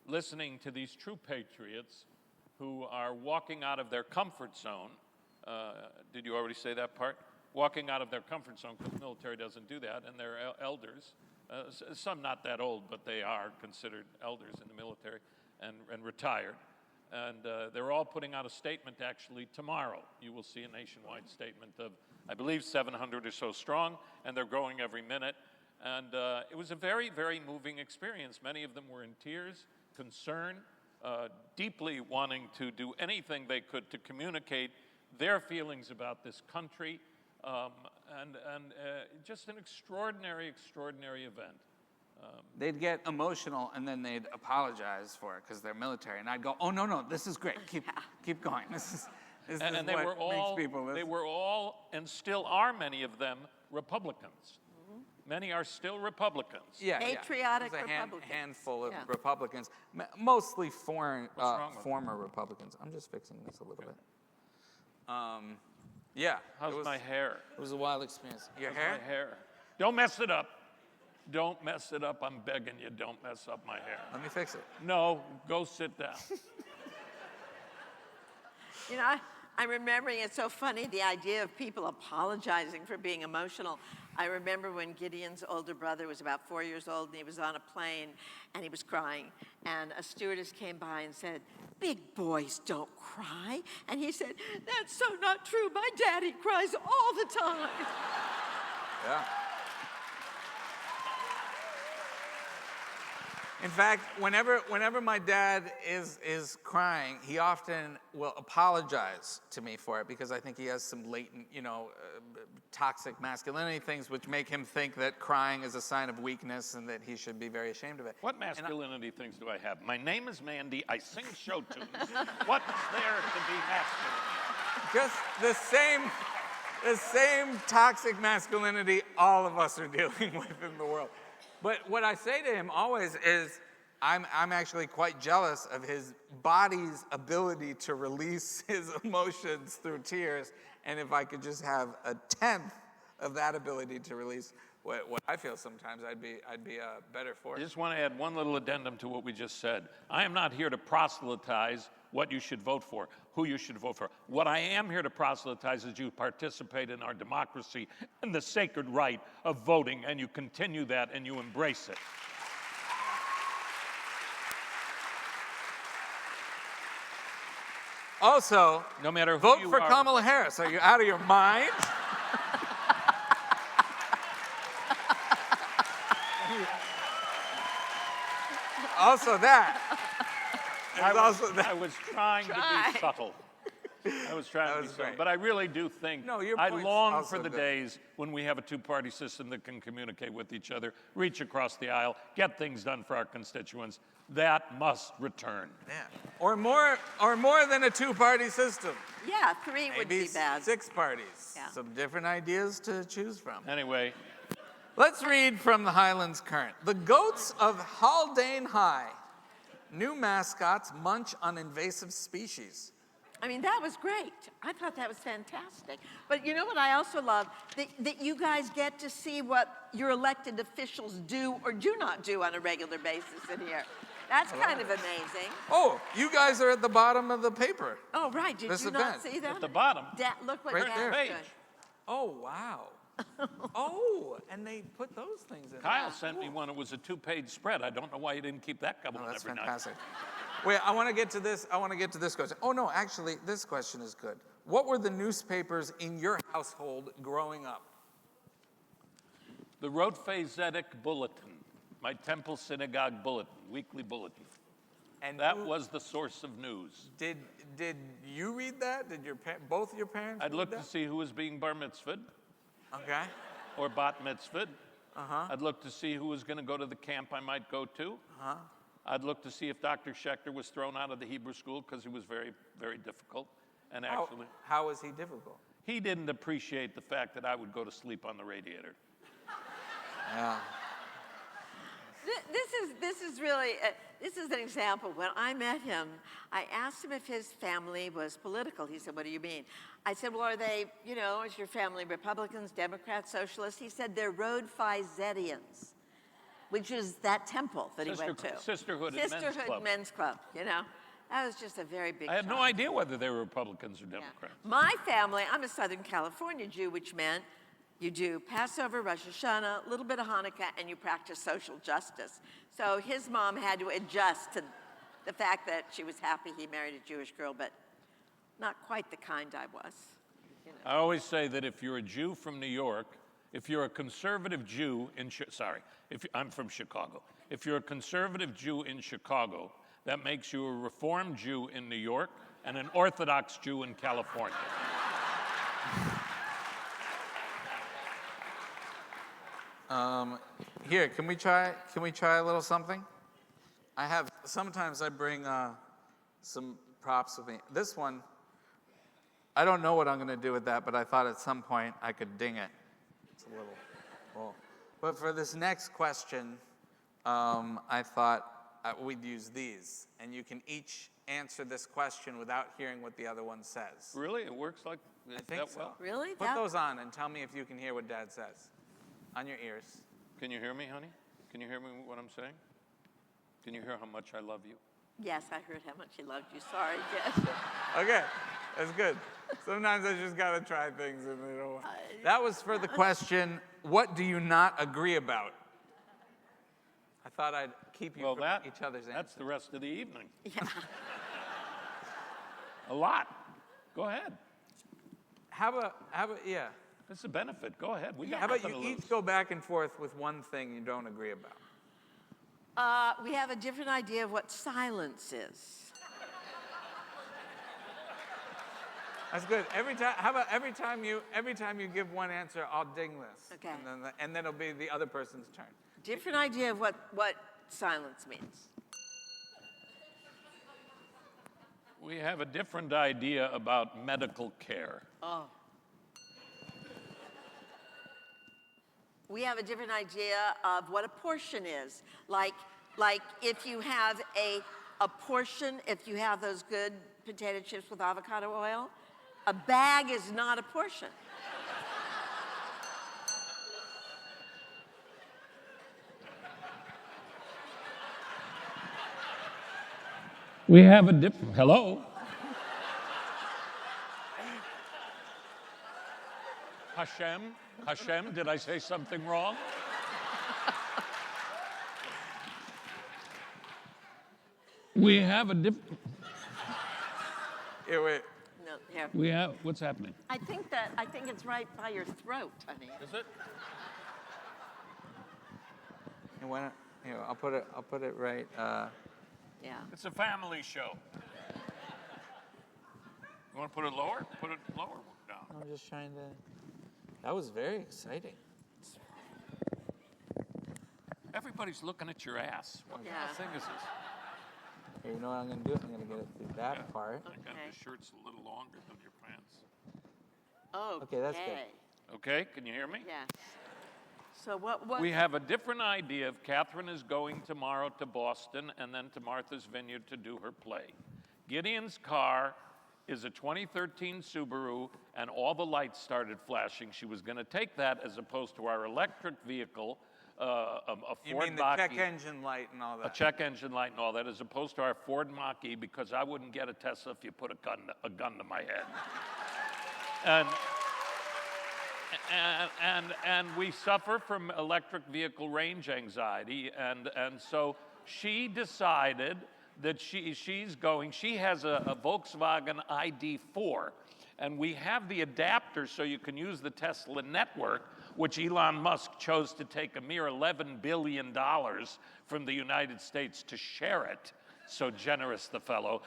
listening to these true patriots who are walking out of their comfort zone. Did you already say that part? Walking out of their comfort zone, because the military doesn't do that, and they're elders. Some not that old, but they are considered elders in the military and retired. And they're all putting out a statement actually tomorrow. You will see a nationwide statement of, I believe, 700 or so strong, and they're growing every minute. And it was a very, very moving experience. Many of them were in tears, concerned, deeply wanting to do anything they could to communicate their feelings about this country. Just an extraordinary, extraordinary event. They'd get emotional, and then they'd apologize for it because they're military. And I'd go, oh, no, this is great. Keep going. This is And they what were all, makes people listen. they were all, and still are many of them, Republicans. Many are still Republicans. Patriotic There's a Republicans. handful of Yeah. Republicans, mostly foreign, What's wrong with former Republicans. I'm just fixing this a little bit. How's my hair? It was a wild experience. Your How's hair? my hair? Don't mess it up. Don't mess it up. I'm begging you, don't mess up my hair. Let me fix it. No, go sit down. You know, I'm remembering, it's so funny, the idea of people apologizing for being emotional. I remember when Gideon's older brother was about 4 years old, and he was on a plane, and he was crying. And a stewardess came by and said, big boys don't cry. And he said, that's so not true. My daddy cries all the time. Yeah. In fact, whenever my dad is crying, he often will apologize to me for it because I think he has some latent, toxic masculinity things which make him think that crying is a sign of weakness and that he should be very ashamed of it. What masculinity things do I have? My name is Mandy. I sing show tunes. What's there to be masculine? Just the same toxic masculinity all of us are dealing with in the world. But what I say to him always is, I'm actually quite jealous of his body's ability to release his emotions through tears. And if I could just have a tenth of that ability to release what I feel sometimes. I'd be a better I force. just want to add one little addendum to what we just said. I am not here to proselytize what you should vote for, who you should vote for. What I am here to proselytize is you participate in our democracy and the sacred right of voting, and you continue that and you embrace it. Also, No matter who vote you for are. Kamala Harris. Are you out of your mind? Also that. There's also that. I was trying to be subtle. I was trying to be was subtle. great. But I really do think No, your I point's long also for the good. days when we have a two-party system that can communicate with each other, reach across the aisle, get things done for our constituents. That must return. Yeah. Or more than a two-party system. Yeah, 3 would Maybe be bad. 6 parties. Yeah. Some different ideas to choose from. Anyway, Let's read from the Highlands Current. The goats of Haldane High, new mascots, munch on invasive species. I mean, that was great. I thought that was fantastic. But you know what I also love? That you guys get to see what your elected officials do or do not do on a regular basis in here. That's kind of amazing. Oh, you guys are at the bottom of the paper. Oh, right. Did This you event. not see that? at the bottom, Look what Right Dad's there. doing. Page. Oh, wow. Oh, and they put those things in. Kyle sent me one. It was a 2-page spread. I don't know why you didn't keep that going Oh, that's every fantastic. Wait, I want to get to this. I want to get to this question. Oh, no, actually, this question is good. What were the newspapers in your household growing up? night. The Rotfazedic Bulletin, my Temple Synagogue Bulletin, weekly bulletin. And That who- was the source of news. Did you read that? Did both your parents I'd read look that? to see who was being bar mitzvahed Okay. or bat mitzvahed. Uh-huh. I'd look to see who was going to go to the camp I might go to. Uh-huh. I'd look to see if Dr. Schechter was thrown out of the Hebrew school because he was very, very difficult. And actually, How was he difficult? he didn't appreciate the fact that I would go to sleep on the radiator. Yeah. This is really, this is an example. When I met him, I asked him if his family was political. He said, what do you mean? I said, well, are they, is your family Republicans, Democrats, Socialists? He said, they're Rhodephisedians, which is that temple that he went to. Sisterhood and Men's Club. Men's Club, That was just a very big I had no shock. idea whether they were Republicans or Yeah. Democrats. My family, I'm a Southern California Jew, which meant you do Passover, Rosh Hashanah, a little bit of Hanukkah, and you practice social justice. So his mom had to adjust to the fact that she was happy he married a Jewish girl, but not quite the kind I was. I always say that if you're a Jew from New York, if you're a conservative Jew in, I'm from Chicago. If you're a conservative Jew in Chicago, that makes you a Reformed Jew in New York and an Orthodox Jew in California. Here, can we try a little something? Sometimes I bring some props with me. This one, I don't know what I'm going to do with that, but I thought at some point I could ding it. It's a little cool. But for this next question, I thought we'd use these, and you can each answer this question without hearing what the other one says. Really? It works like I that think so. well? Really? Put those on and tell me if you can hear what Dad says. On your ears. Can you hear me, honey? Can you hear me what I'm saying? Can you hear how much I love you? Yes, I heard how much he loved you. Sorry, yes. Okay, that's good. Sometimes I just gotta try things and they don't. That was for the question, what do you not agree about? I thought I'd keep you from each other's answers. That's the rest of the evening. Yeah. A lot. Go ahead. How about, yeah. It's a benefit. Go ahead. We got How about nothing you to lose. each go back and forth with one thing you don't agree about? We have a different idea of what silence is. That's good. How about every time you give one answer, I'll ding this. Okay. And then it'll be the other person's turn. Different idea of what silence means. We have a different idea about medical care. Oh. We have a different idea of what a portion is. Like if you have a portion, if you have those good potato chips with avocado oil, a bag is not a portion. We have a different, hello? Hashem, did I say something wrong? We have a different, Here, wait. No, here. we have, what's happening? I think it's right by your throat, honey. Is it? Here, why not? Here, I'll put it right. Yeah. It's a family show. You want to put it lower? Put it lower down. I'm just trying to. That was very exciting. Everybody's looking at your ass. What kind of thing is this? Here, you know what I'm gonna do? I'm gonna get it through that part. I got the shirt's a little longer than your pants. Oh. Okay, that's good. Okay, can you hear me? Yeah. So what? We have a different idea of Kathryn is going tomorrow to Boston and then to Martha's Vineyard to do her play. Gideon's car is a 2013 Subaru, and all the lights started flashing. She was going to take that as opposed to our electric vehicle, a You Ford mean the Mach-E. check engine light and all that? A check engine light and all that, as opposed to our Ford Mach-E, because I wouldn't get a Tesla if you put a gun to my head. And we suffer from electric vehicle range anxiety, and so she decided that she has a Volkswagen ID4, and we have the adapter so you can use the Tesla network, which Elon Musk chose to take a mere $11 billion from the United States to share it. So generous, the fellow,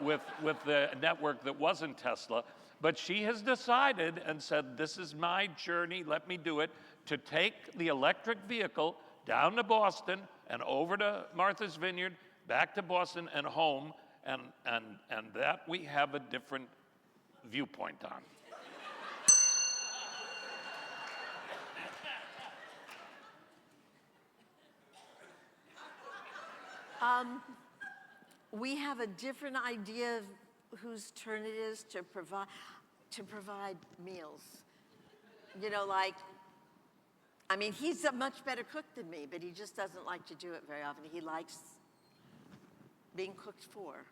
with the network that wasn't Tesla. But she has decided and said, this is my journey, let me do it, to take the electric vehicle down to Boston and over to Martha's Vineyard, back to Boston and home, and that we have a different viewpoint on. We have a different idea of whose turn it is to provide meals. You know, like, I mean, he's a much better cook than me, but he just doesn't like to do it very often. He likes being cooked for,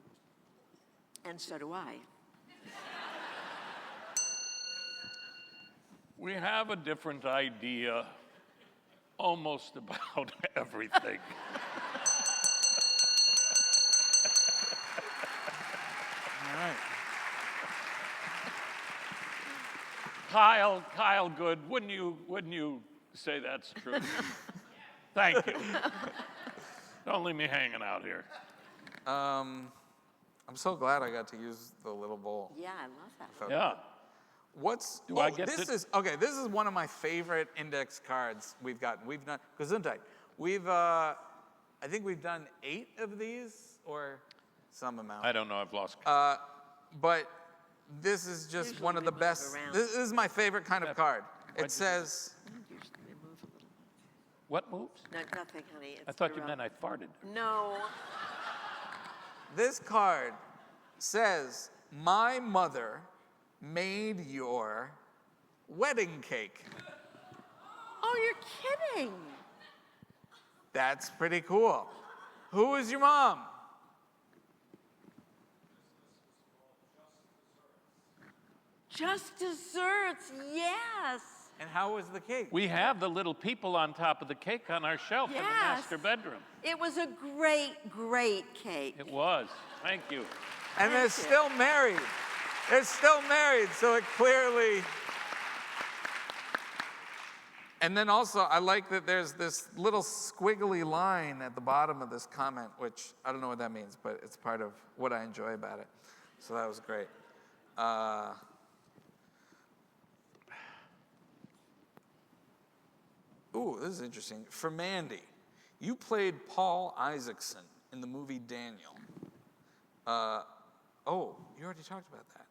and so do I. We have a different idea almost about everything. All right. Kyle Good, wouldn't you say that's true? Thank you. Don't leave me hanging out here. I'm so glad I got to use the little bowl. Yeah, I love that. Okay. Yeah. This is one of my favorite index cards we've gotten. We've done Gesundheit. I think we've done 8 of these or some amount. I don't know, I've lost count. But this is just Usually one of the we move best. around. This is my favorite kind of card. Why'd you It do says, Usually we move a little. What moves? No, nothing, honey. It's I thought you your meant own. I farted. No. this card says, my mother made your wedding cake. Oh, you're kidding. That's pretty cool. Who is your mom? Just desserts, yes. And how was the cake? We have the little people on top of the cake on our shelf in the Yes. master bedroom. It was a great, great cake. It was. Thank you. And they're Thank you. still married. They're still married, so it clearly. And then also, I like that there's this little squiggly line at the bottom of this comment, which I don't know what that means, but it's part of what I enjoy about it. So that was great. Ooh, this is interesting. For Mandy, you played Paul Isaacson in the movie Daniel. Oh, you already talked about that.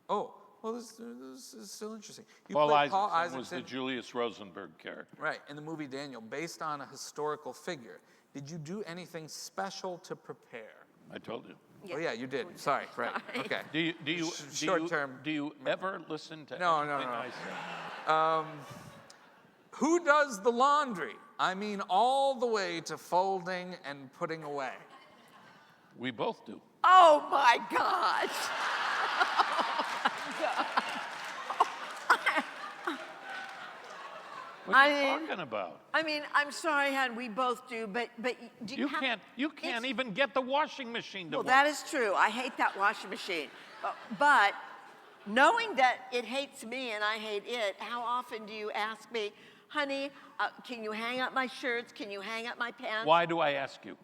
Oh, well, this is still interesting. You Paul played Isaacson was the Julius Rosenberg character. right, in the movie Daniel, based on a historical figure. Did you do anything special to prepare? I told you. Oh, yeah, you did. Sorry, right. Okay. Do you ever listen to No, anything no. I say? Who does the laundry? I mean, all the way to folding and putting away. We both do. Oh my gosh. What are you I mean- talking about? I mean, I'm sorry, hon, we both do, but do You have- can't even get the washing machine to Well, work. that is true. I hate that washing machine. But knowing that it hates me and I hate it, how often do you ask me, honey, can you hang up my shirts? Can you hang up my pants? Why do I ask you?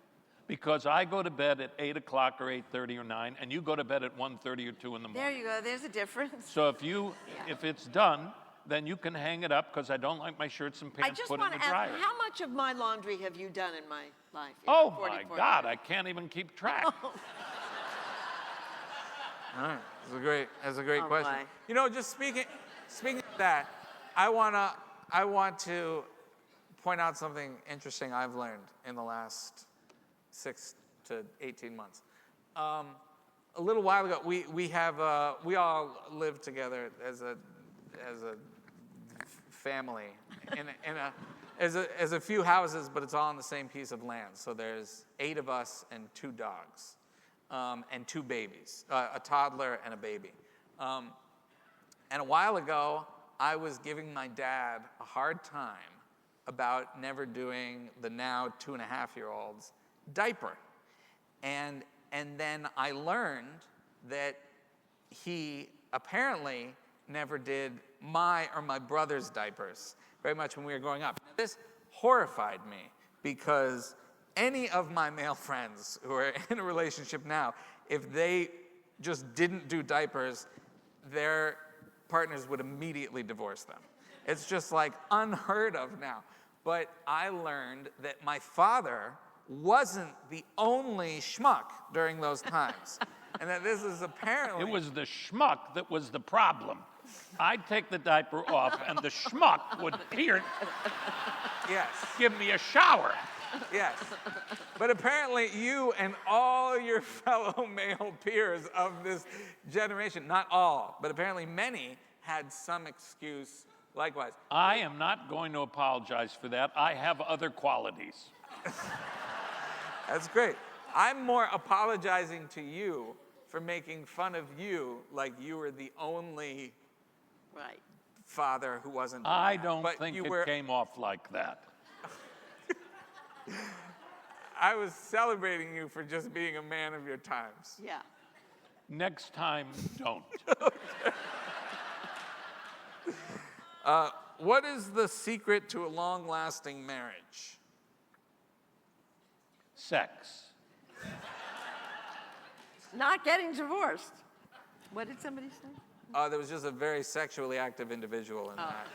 Because I go to bed at 8 o'clock or 8:30 or 9, and you go to bed at 1:30 or 2 in the morning. There you go. There's a difference. So if it's done, then you can hang it up because I don't like my shirts and I pants just put in want the to ask, dryer. how much of my laundry have you done in my life? Oh my 44 God, years. I can't even keep track. All right, that's a great Oh, question. boy. You know, just speaking of that, I want to point out something interesting I've learned in the last 6 to 18 months. A little while ago, we all live together as a family as a few houses, but it's all on the same piece of land. So there's 8 of us and 2 dogs, and 2 babies, a toddler and a baby. And a while ago, I was giving my dad a hard time about never doing the now 2.5-year-old's diaper. And then I learned that he apparently never did my or my brother's diapers very much when we were growing up. This horrified me because any of my male friends who are in a relationship now, if they just didn't do diapers, their partners would immediately divorce them. It's just like unheard of now. But I learned that my father wasn't the only schmuck during those times. And that this is apparently... It was the schmuck that was the problem. I'd take the diaper off, and the schmuck would Yes. give me a shower. Yes. But apparently you and all your fellow male peers of this generation, not all, but apparently many, had some excuse likewise. I am not going to apologize for that. I have other qualities. That's great. I'm more apologizing to you for making fun of you like you were the only Right. father who wasn't doing I that. don't But think you it were, came off like that. I was celebrating you for just being a man of your times. Yeah. Next time, don't. What is the secret to a long-lasting marriage? Sex. Not getting divorced. What did somebody say? There was just a very sexually active individual in that.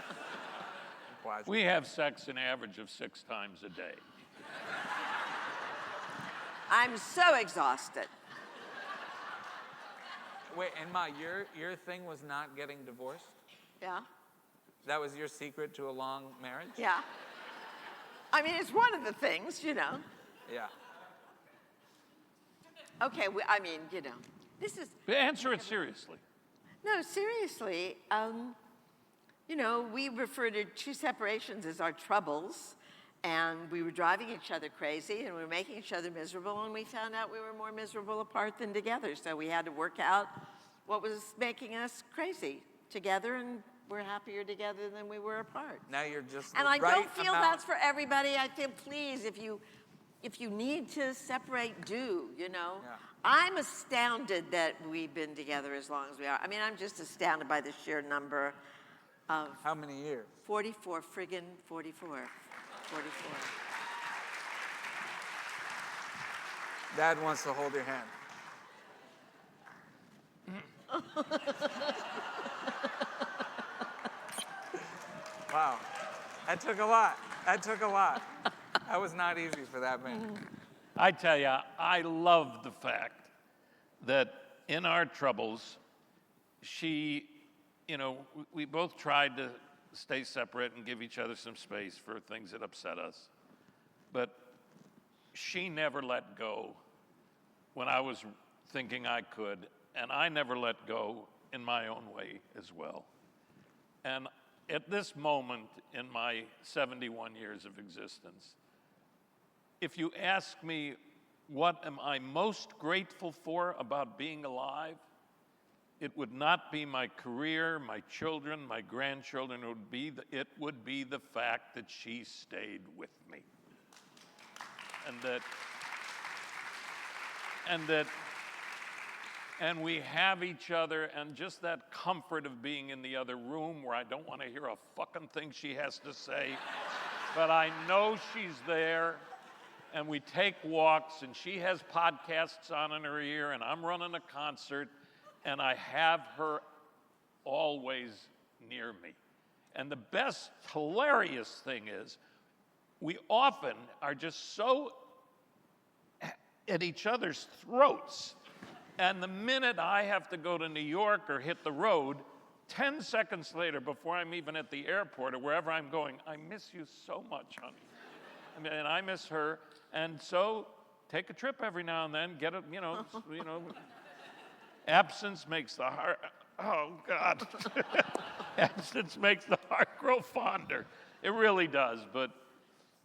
Quadrant. We have sex an average of 6 times a day. I'm so exhausted. Wait, and Ma, your thing was not getting divorced? Yeah. That was your secret to a long marriage? Yeah. I mean, it's one of the things, you know. Yeah. Okay, I mean, you know, this is, But answer it seriously. no, seriously, you know, we refer to 2 separations as our troubles, and we were driving each other crazy, and we were making each other miserable, and we found out we were more miserable apart than together, so we had to work out what was making us crazy together, and we're happier together than we were apart. Now you're just And the I right don't feel amount. that's for everybody. I feel, please, if you need to separate, do, you know? Yeah. I'm astounded that we've been together as long as we are. I mean, I'm just astounded by the sheer number of How many years? 44, friggin' 44. 44. Dad wants to hold your hand. Wow. That took a lot. That took a lot. That was not easy for that man. I tell you, I love the fact that in our troubles, she, you know, we both tried to stay separate and give each other some space for things that upset us. But she never let go when I was thinking I could, and I never let go in my own way as well. And at this moment in my 71 years of existence, if you ask me what am I most grateful for about being alive? It would not be my career, my children, my grandchildren. It would be the fact that she stayed with me. And we have each other, and just that comfort of being in the other room where I don't want to hear a fucking thing she has to say, but I know she's there, and we take walks, and she has podcasts on in her ear, and I'm running a concert, and I have her always near me. And the best, hilarious thing is, we often are just so at each other's throats. And the minute I have to go to New York or hit the road, 10 seconds later, before I'm even at the airport or wherever I'm going, I miss you so much, honey. I mean, and I miss her. And so take a trip every now and then, get a, absence makes the heart, oh God. Absence makes the heart grow fonder. It really does, but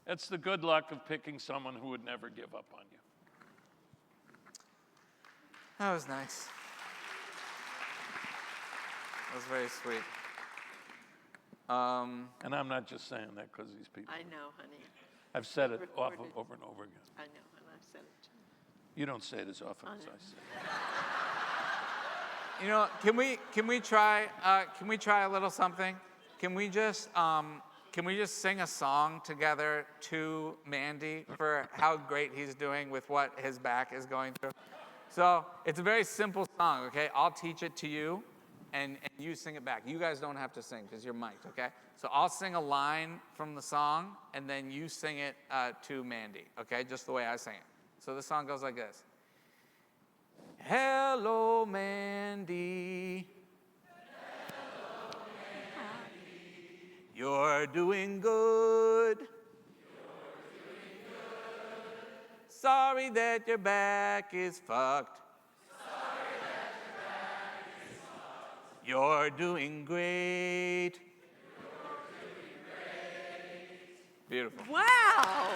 it's the good luck of picking someone who would never give up on you. That was nice. That was very sweet. And I'm not just saying that because these people. I know, honey. I've said it over Recorded. and over again. I know, and I've said it too. You don't say it as often as know. I say it. You know, can we try a little something? Can we just sing a song together to Mandy for how great he's doing with what his back is going through? So it's a very simple song, okay? I'll teach it to you, and you sing it back. You guys don't have to sing because you're mic'd, okay? So I'll sing a line from the song, and then you sing it to Mandy, okay? Just the way I sing it. So the song goes like this. Hello, Mandy. Hello, Mandy. You're doing good. Sorry that your back is fucked. You're doing great. Beautiful. Wow.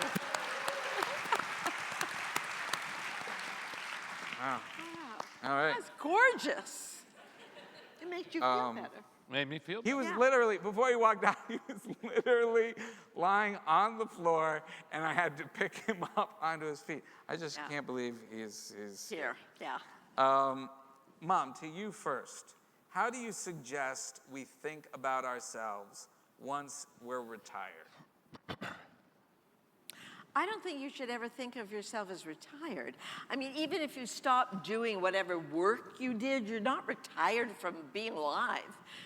Wow. All right. That's gorgeous. It makes you feel better. Made me feel He was Yeah. literally, before he walked out, he was literally lying on the floor, and I had to pick him up onto his feet. I just can't believe he's Here, yeah. Mom, to you first. How do you suggest we think about ourselves once we're retired? I don't think you should ever think of yourself as retired. I mean, even if you stop doing whatever work you did, you're not retired from being alive.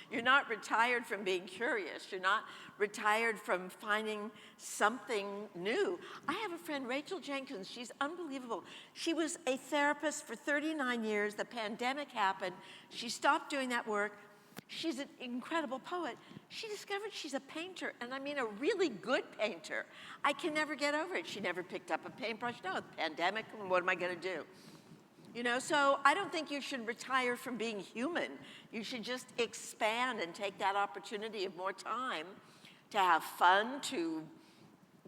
You're not retired from being curious. You're not retired from finding something new. I have a friend, Rachel Jenkins. She's unbelievable. She was a therapist for 39 years. The pandemic happened. She stopped doing that work. She's an incredible poet. She discovered she's a painter, and I mean a really good painter. I can never get over it. She never picked up a paintbrush. No, pandemic, what am I going to do? You know, so I don't think you should retire from being human. You should just expand and take that opportunity of more time to have fun, to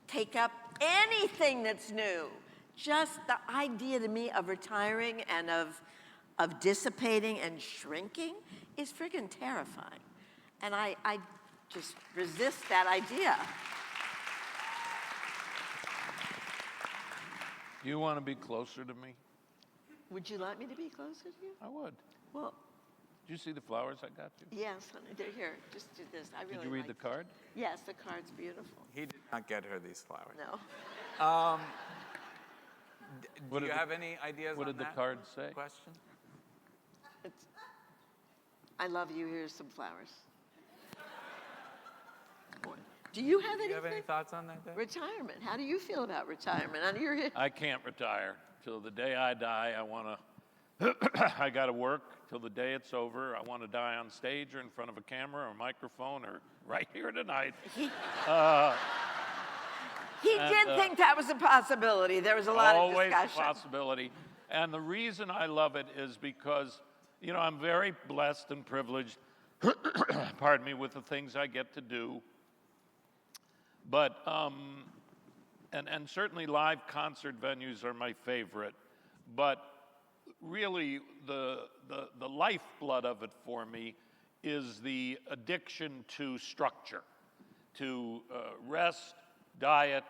take up anything that's new. Just the idea to me of retiring and of dissipating and shrinking is friggin' terrifying. And I just resist that idea. You want to be closer to me? Would you like me to be closer to you? I would. Well, Did you see the flowers I got you? yes, honey. They're here. Just do this. I really Did you read like the card? Yes, the card's beautiful. He did not get her these flowers. No. Do you have any ideas What on did the that card say? question? It's, I love you. Here's some flowers. Do you have Do anything? you have any thoughts on that, Dave? Retirement. How do you feel about retirement? I know you're here. I can't retire. Till the day I die, I want to, I got to work till the day it's over. I want to die on stage or in front of a camera or a microphone or right here tonight. He did think that was a possibility. There was a lot of Always discussion. a possibility. And the reason I love it is because, you know, I'm very blessed and privileged, pardon me, with the things I get to do. But and certainly live concert venues are my favorite, but really the lifeblood of it for me is the addiction to structure, to rest, diet,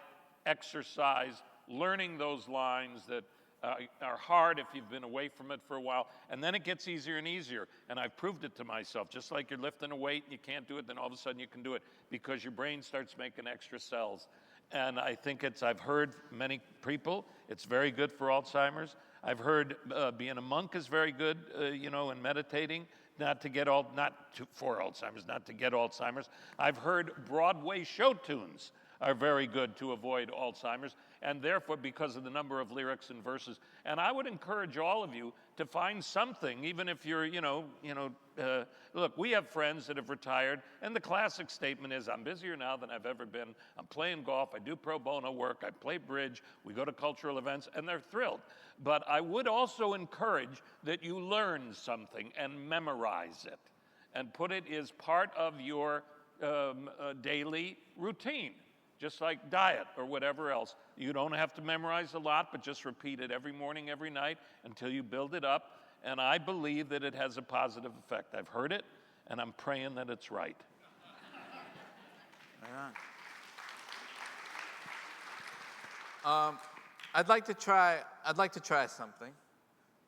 exercise, learning those lines that are hard if you've been away from it for a while, and then it gets easier and easier. And I've proved it to myself. Just like you're lifting a weight and you can't do it, then all of a sudden you can do it because your brain starts making extra cells. And I think I've heard many people, it's very good for Alzheimer's. I've heard being a monk is very good, and meditating, for Alzheimer's, not to get Alzheimer's. I've heard Broadway show tunes are very good to avoid Alzheimer's, and therefore because of the number of lyrics and verses. And I would encourage all of you to find something, even if you're, look, we have friends that have retired, and the classic statement is, I'm busier now than I've ever been. I'm playing golf, I do pro bono work, I play bridge, we go to cultural events, and they're thrilled. But I would also encourage that you learn something and memorize it, and put it as part of your daily routine. Just like diet or whatever else. You don't have to memorize a lot, but just repeat it every morning, every night, until you build it up. And I believe that it has a positive effect. I've heard it, and I'm praying that it's right. Right on. I'd like to try something.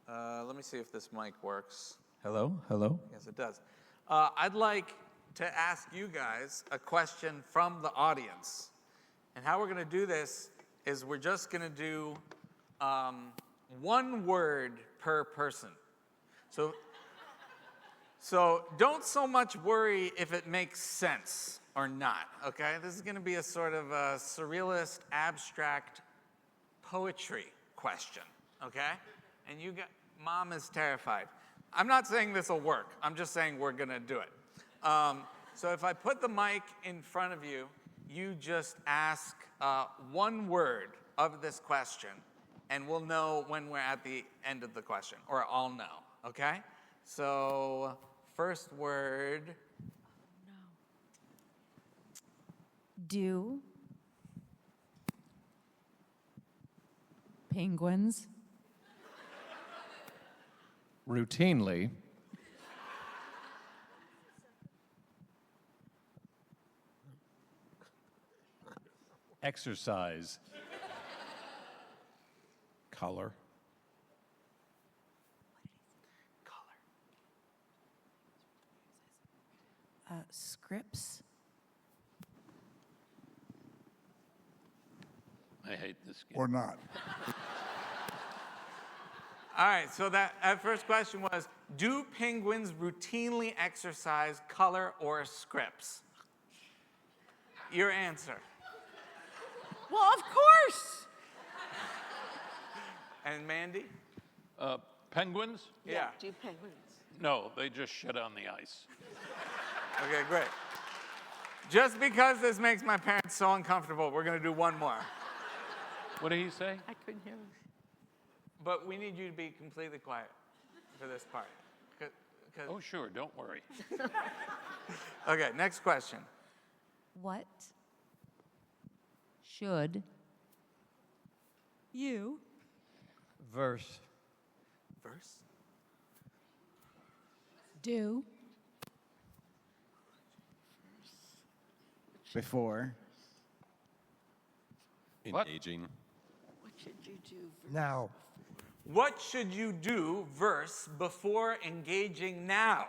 Let me see if this mic works. Hello? Hello? Yes, it does. I'd like to ask you guys a question from the audience. And how we're going to do this is we're just going to do one word per person. So don't so much worry if it makes sense or not, okay? This is going to be a sort of a surrealist, abstract poetry question, okay? And Mom is terrified. I'm not saying this will work. I'm just saying we're going to do it. So if I put the mic in front of you, you just ask one word of this question, and we'll know when we're at the end of the question, or I'll know, okay? So, first word. No. Do penguins Routinely exercise color scripts? I hate this game. Or not. All right, so that first question was, do penguins routinely exercise color or scripts? Your answer. Well, of course. And Mandy? Penguins? Yeah. Do penguins. No, they just shit on the ice. Okay, great. Just because this makes my parents so uncomfortable, we're going to do one more. What did he say? I couldn't hear him. But we need you to be completely quiet for this part. Oh, sure, don't worry. Okay, next question. What should you verse Verse? do before What? engaging What should you do? now. What should you do, verse, before engaging now?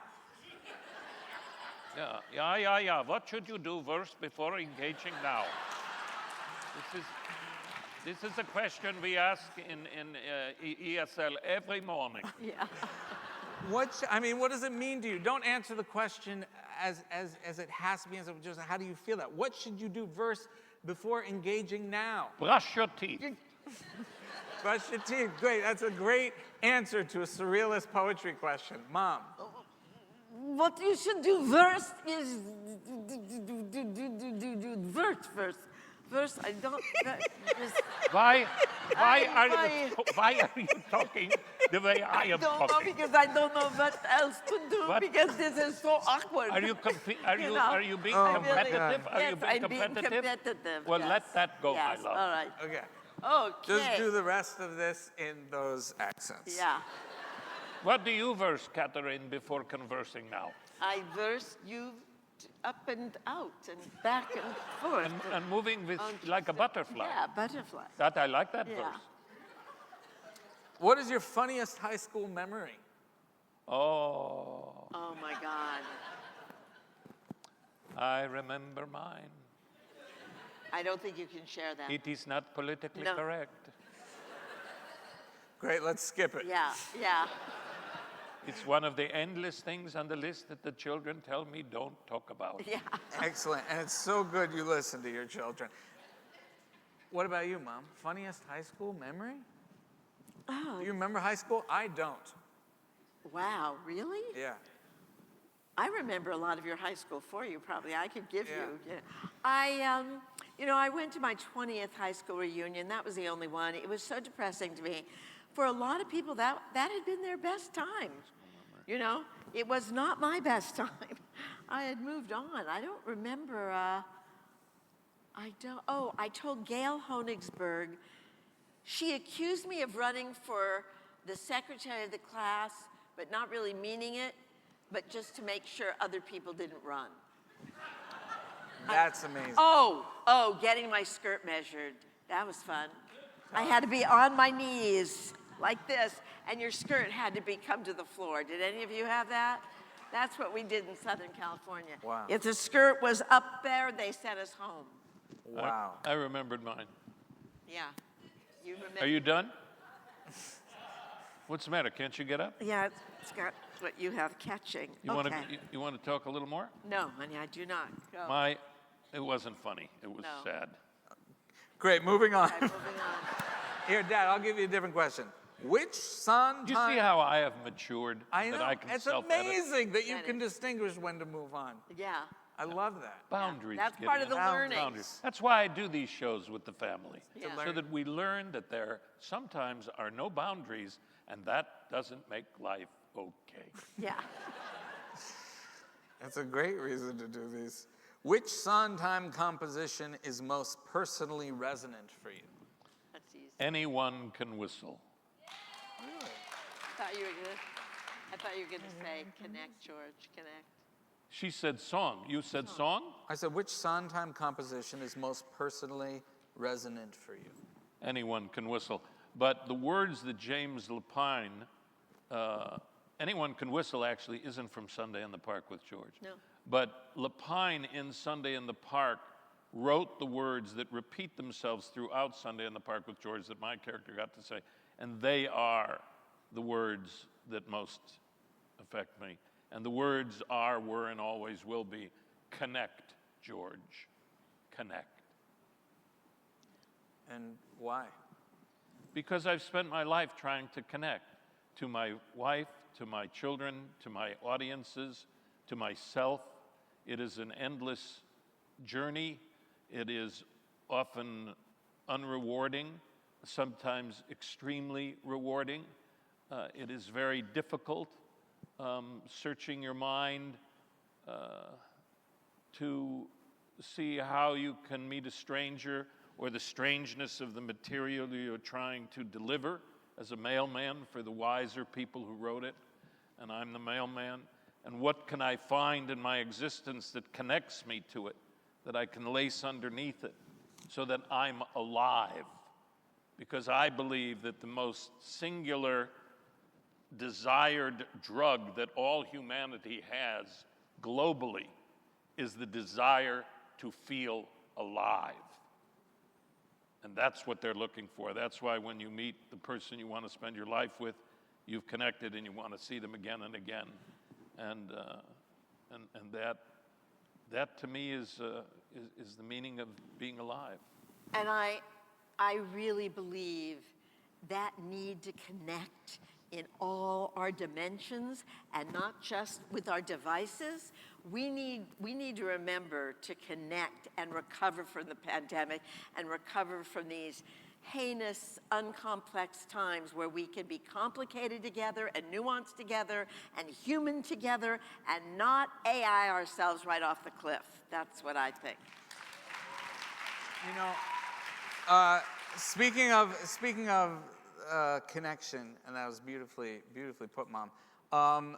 Yeah. What should you do first before engaging now? This is a question we ask in ESL every morning. Yeah. What does it mean to you? Don't answer the question as it has to be. Just how do you feel that? What should you do, verse, before engaging now? Brush your teeth. Brush your teeth. Great. That's a great answer to a surrealist poetry question. Mom. What you should do first is do verse first. Verse, I don't. Just, Why I- are you talking the way I am don't know talking? because I don't know what else to do What? because this is so awkward. Are you know, are you being I really- competitive? Are you yes, being I'm being competitive. Well, yes. let that go, yes. my love. All right. Okay. Okay. Just do the rest of this in those accents. Yeah. What do you verse, Kathryn, before conversing now? I verse you up and out and back and forth. And moving with On- like a butterfly. Yeah, butterfly. That I like that Yeah. verse. What is your funniest high school memory? Oh, Oh my God. I remember mine. I don't think you can share that. It is not politically No. correct. Great, let's skip it. Yeah, yeah. It's one of the endless things on the list that the children tell me don't talk about. Yeah. Excellent. And it's so good you listen to your children. What about you, Mom? Funniest high school memory? Oh, Do you remember high school? I don't. wow, really? Yeah. I remember a lot of your high school for you, probably. I could give Yeah. you. Yeah. I went to my 20th high school reunion. That was the only one. It was so depressing to me. For a lot of people, that had been their best time. It was not my best time. I had moved on. I don't remember. I told Gail Honigsberg. She accused me of running for the secretary of the class, but not really meaning it, but just to make sure other people didn't run. That's amazing. Getting my skirt measured. That was fun. I had to be on my knees like this, and your skirt had to come to the floor. Did any of you have that? That's what we did in Southern California. Wow. If the skirt was up there, they sent us home. Wow. I remembered mine. Yeah. You remember? Are you done? What's the matter? Can't you get up? Yeah, it's got what you have catching. You okay. want to talk a little more? No, honey, I do not. Go. It wasn't funny. It was No. sad. Great, moving on. Okay, moving on. Here, Dad, I'll give you a different question. Which Sondheim... Do you see how I have matured? I know. That I can It's self-edit? amazing that you Edit. can distinguish when to move on. Yeah. I love that. Boundaries. That's get part of in. the learning. Boundaries. That's why I do these shows with the family. Yeah. To So learn. that we learn that there sometimes are no boundaries, and that doesn't make life okay. Yeah. That's a great reason to do these. Which Sondheim composition is most personally resonant for you? That's easy. Anyone can whistle. I thought you were gonna say connect, George, connect. She said song. You said song? I said, which Sondheim composition is most personally resonant for you? Anyone can whistle. But the words that James Lapine, Anyone Can Whistle actually isn't from Sunday in the Park with George. No. But Lapine in Sunday in the Park wrote the words that repeat themselves throughout Sunday in the Park with George that my character got to say. And they are the words that most affect me. And the words are, were, and always will be, connect, George, connect. And why? Because I've spent my life trying to connect to my wife, to my children, to my audiences, to myself. It is an endless journey. It is often unrewarding, sometimes extremely rewarding. It is very difficult, searching your mind to see how you can meet a stranger or the strangeness of the material you're trying to deliver as a mailman for the wiser people who wrote it, and I'm the mailman. And what can I find in my existence that connects me to it, that I can lace underneath it, so that I'm alive? Because I believe that the most singular desired drug that all humanity has globally is the desire to feel alive. And that's what they're looking for. That's why when you meet the person you want to spend your life with, you've connected and you want to see them again and again. And that to me is the meaning of being alive. And I really believe that need to connect in all our dimensions and not just with our devices. We need to remember to connect and recover from the pandemic and recover from these heinous, uncomplex times where we can be complicated together and nuanced together and human together and not AI ourselves right off the cliff. That's what I think. You know, speaking of connection, and that was beautifully put, Mom.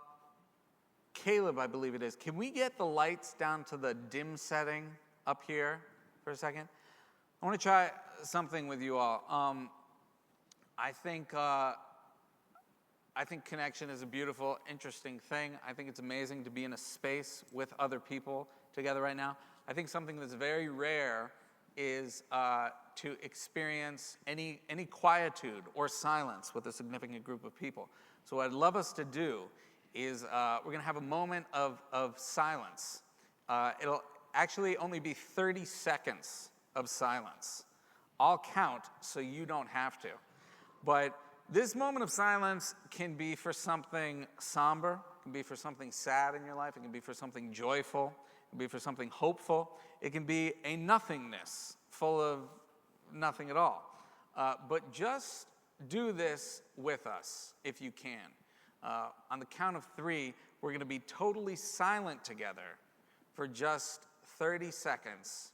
Caleb, I believe it is. Can we get the lights down to the dim setting up here for a second? I want to try something with you all. I think connection is a beautiful, interesting thing. I think it's amazing to be in a space with other people together right now. I think something that's very rare is to experience any quietude or silence with a significant group of people. So what I'd love us to do is we're going to have a moment of silence. It'll actually only be 30 seconds of silence. I'll count so you don't have to. But this moment of silence can be for something somber, it can be for something sad in your life, it can be for something joyful, it can be for something hopeful, it can be a nothingness full of nothing at all. But just do this with us if you can. On the count of 3, we're going to be totally silent together for just 30 seconds.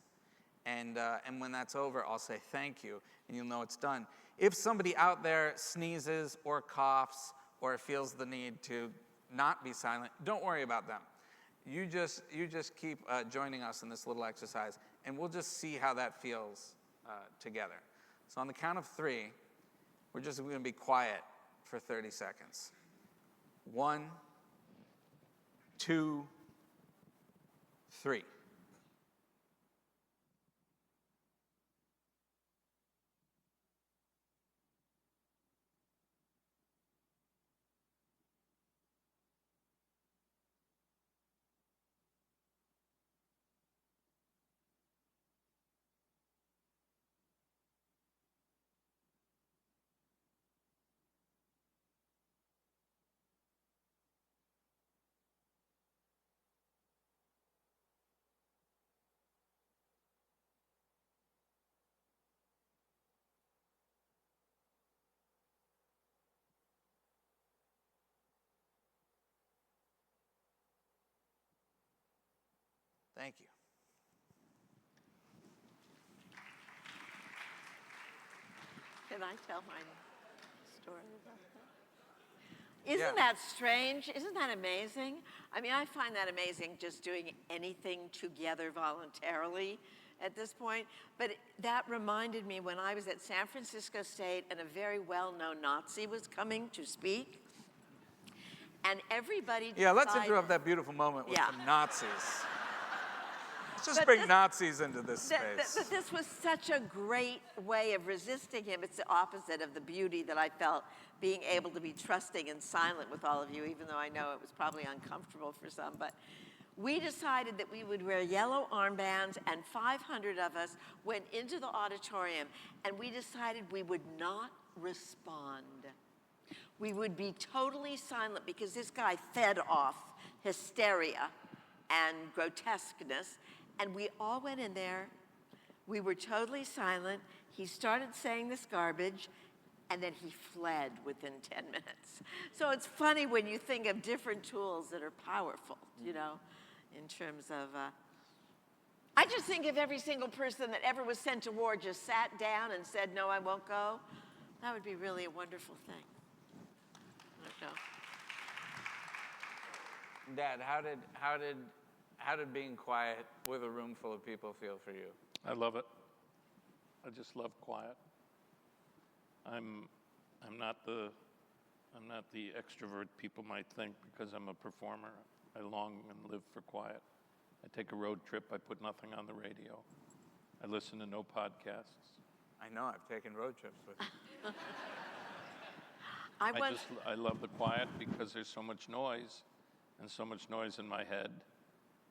And when that's over, I'll say thank you, and you'll know it's done. If somebody out there sneezes or coughs or feels the need to not be silent, don't worry about them. You just keep joining us in this little exercise, and we'll just see how that feels together. So on the count of 3, we're just going to be quiet for 30 seconds. 1, 2, 3. Thank you. Can I tell my story about that? Isn't that strange? Isn't that amazing? I mean, I find that amazing just doing anything together voluntarily at this point. But that reminded me when I was at San Francisco State and a very well-known Nazi was coming to speak. And everybody decided, let's interrupt that beautiful moment with some Nazis. Let's just bring Nazis into this space. But this was such a great way of resisting him. It's the opposite of the beauty that I felt being able to be trusting and silent with all of you, even though I know it was probably uncomfortable for some. But we decided that we would wear yellow armbands, and 500 of us went into the auditorium, and we decided we would not respond. We would be totally silent because this guy fed off hysteria and grotesqueness. And we all went in there. We were totally silent. He started saying this garbage, and then he fled within 10 minutes. So it's funny when you think of different tools that are powerful, you know, in terms of... I just think if every single person that ever was sent to war just sat down and said, no, I won't go, that would be really a wonderful thing. I don't know. Dad, how did being quiet with a room full of people feel for you? I love it. I just love quiet. I'm not the extrovert people might think because I'm a performer. I long and live for quiet. I take a road trip. I put nothing on the radio. I listen to no podcasts. I know. I've taken road trips with you. I love the quiet because there's so much noise and so much noise in my head.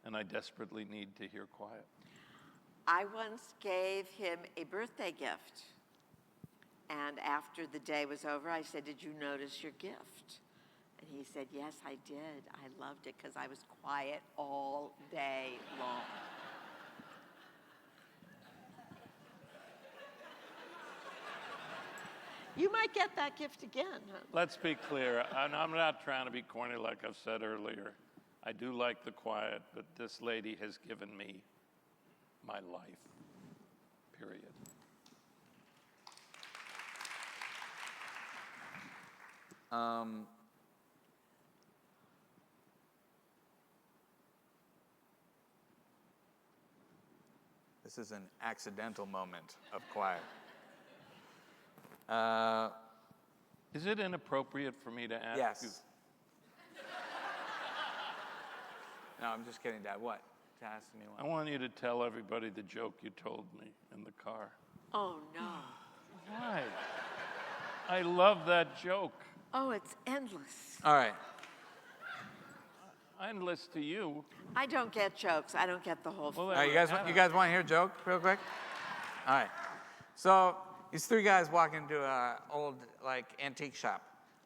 And I desperately need to hear quiet. I once gave him a birthday gift, And after the day was over, I said, "Did you notice your gift?" And he said, "Yes, I did. I loved it because I was quiet all day long." You might get that gift again. Huh? Let's be clear, and I'm not trying to be corny like I've said earlier. I do like the quiet, but this lady has given me my life, period. This is an accidental moment of quiet. Is it inappropriate for me to ask you? Yes. No, I'm just kidding, Dad. What? To ask me I what? want you to tell everybody the joke you told me in the car. Oh, no. Why? I love that joke. Oh, it's endless. All right. Endless to you. I don't get jokes. I don't get the whole Well, All right, you guys want to hear a joke real quick? All right. So these three guys walk into an old antique shop.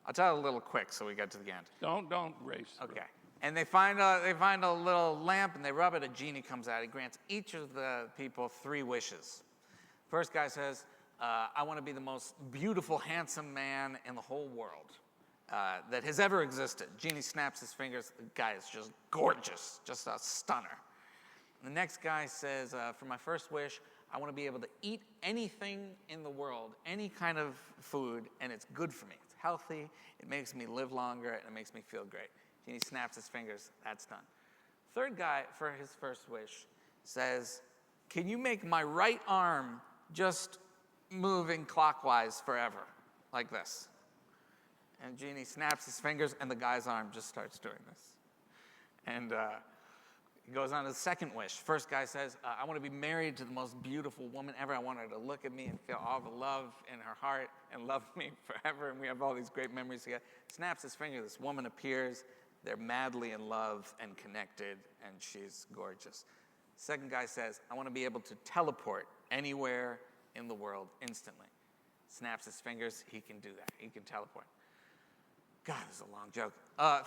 I'll tell it a little quick so we get to the end. Don't race. Okay. And they find a little lamp and they rub it. A genie comes out. He grants each of the people 3 wishes. First guy says, "I want to be the most beautiful, handsome man in the whole world that has ever existed." Genie snaps his fingers. The guy is just gorgeous, just a stunner. The next guy says, "For my first wish, I want to be able to eat anything in the world, any kind of food, and it's good for me. It's healthy, it makes me live longer, and it makes me feel great." Genie snaps his fingers. That's done. Third guy, for his first wish, says, "Can you make my right arm just moving clockwise forever, like this?" And Genie snaps his fingers, and the guy's arm just starts doing this. And he goes on to the second wish. First guy says, "I want to be married to the most beautiful woman ever. I want her to look at me and feel all the love in her heart and love me forever, and we have all these great memories together." Snaps his finger. This woman appears. They're madly in love and connected, and she's gorgeous. Second guy says, "I want to be able to teleport anywhere in the world instantly." Snaps his fingers. He can do that. He can teleport. God, this is a long joke.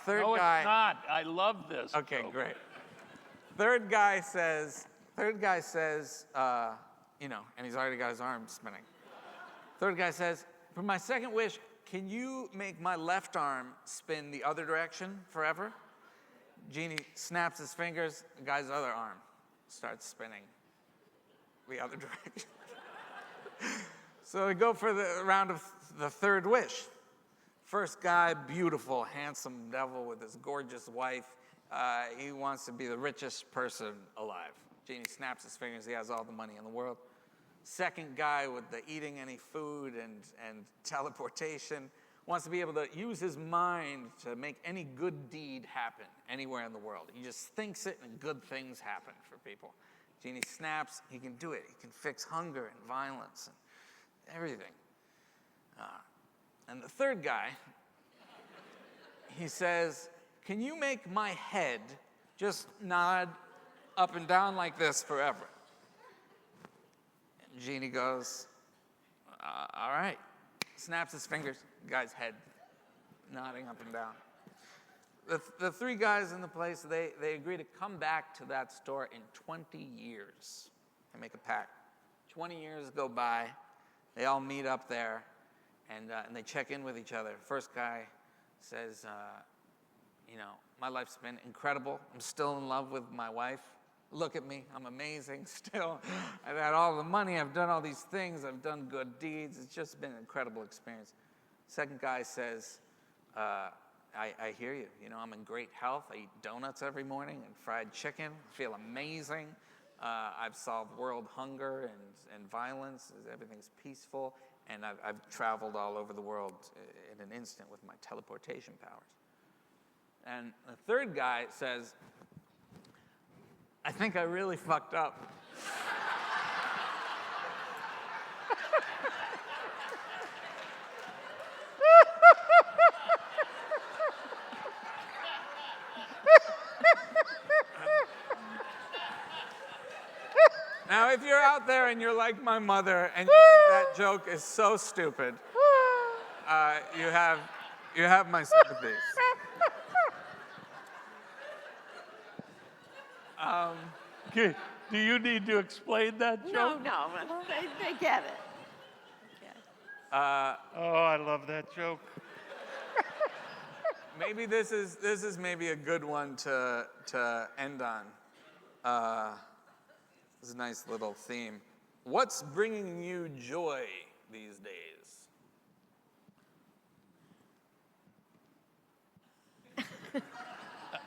Third No, guy. it's not. I love this. Okay, joke. great. Third guy says, and he's already got his arm spinning. Third guy says, "For my second wish, can you make my left arm spin the other direction forever?" Genie snaps his fingers. The guy's other arm starts spinning the other direction. So we go for the round of the third wish. First guy, beautiful, handsome devil with his gorgeous wife. He wants to be the richest person alive. Genie snaps his fingers. He has all the money in the world. Second guy with the eating any food and teleportation wants to be able to use his mind to make any good deed happen anywhere in the world. He just thinks it and good things happen for people. Genie snaps. He can do it. He can fix hunger and violence and everything. And the third guy, he says, "Can you make my head just nod up and down like this forever?" And Genie goes, "All right." Snaps his fingers. The guy's head nodding up and down. The 3 guys in the place, they agree to come back to that store in 20 years. They make a pact. 20 years go by. They all meet up there, and they check in with each other. First guy says, "My life's been incredible. I'm still in love with my wife. Look at me. I'm amazing still. I've had all the money. I've done all these things. I've done good deeds. It's just been an incredible experience." Second guy says, I hear you. I'm in great health. I eat donuts every morning and fried chicken. I feel amazing. I've solved world hunger and violence. Everything's peaceful. And I've traveled all over the world in an instant with my teleportation powers. And the third guy says, "I think I really fucked up." Now, if you're out there and you're like my mother and you think that joke is so stupid, you have my sympathies. Okay, do you need to explain that joke? No, they get it. Oh, I love that joke. Maybe this is maybe a good one to end on. This is a nice little theme. What's bringing you joy these days?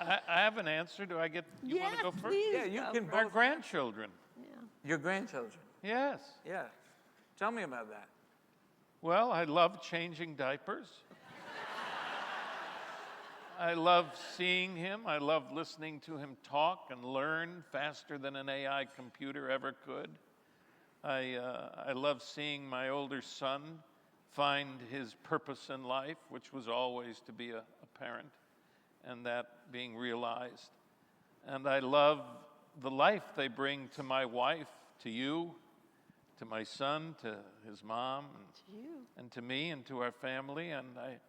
I have an answer. Do I get? You want to go first? Please. Yeah, you can Our both. grandchildren. Your grandchildren. Yes. Yeah. Tell me about that. Well, I love changing diapers. I love seeing him. I love listening to him talk and learn faster than an AI computer ever could. I love seeing my older son find his purpose in life, which was always to be a parent, and that being realized. And I love the life they bring to my wife, to you, to my son, to his mom, and to me, and to our family, and I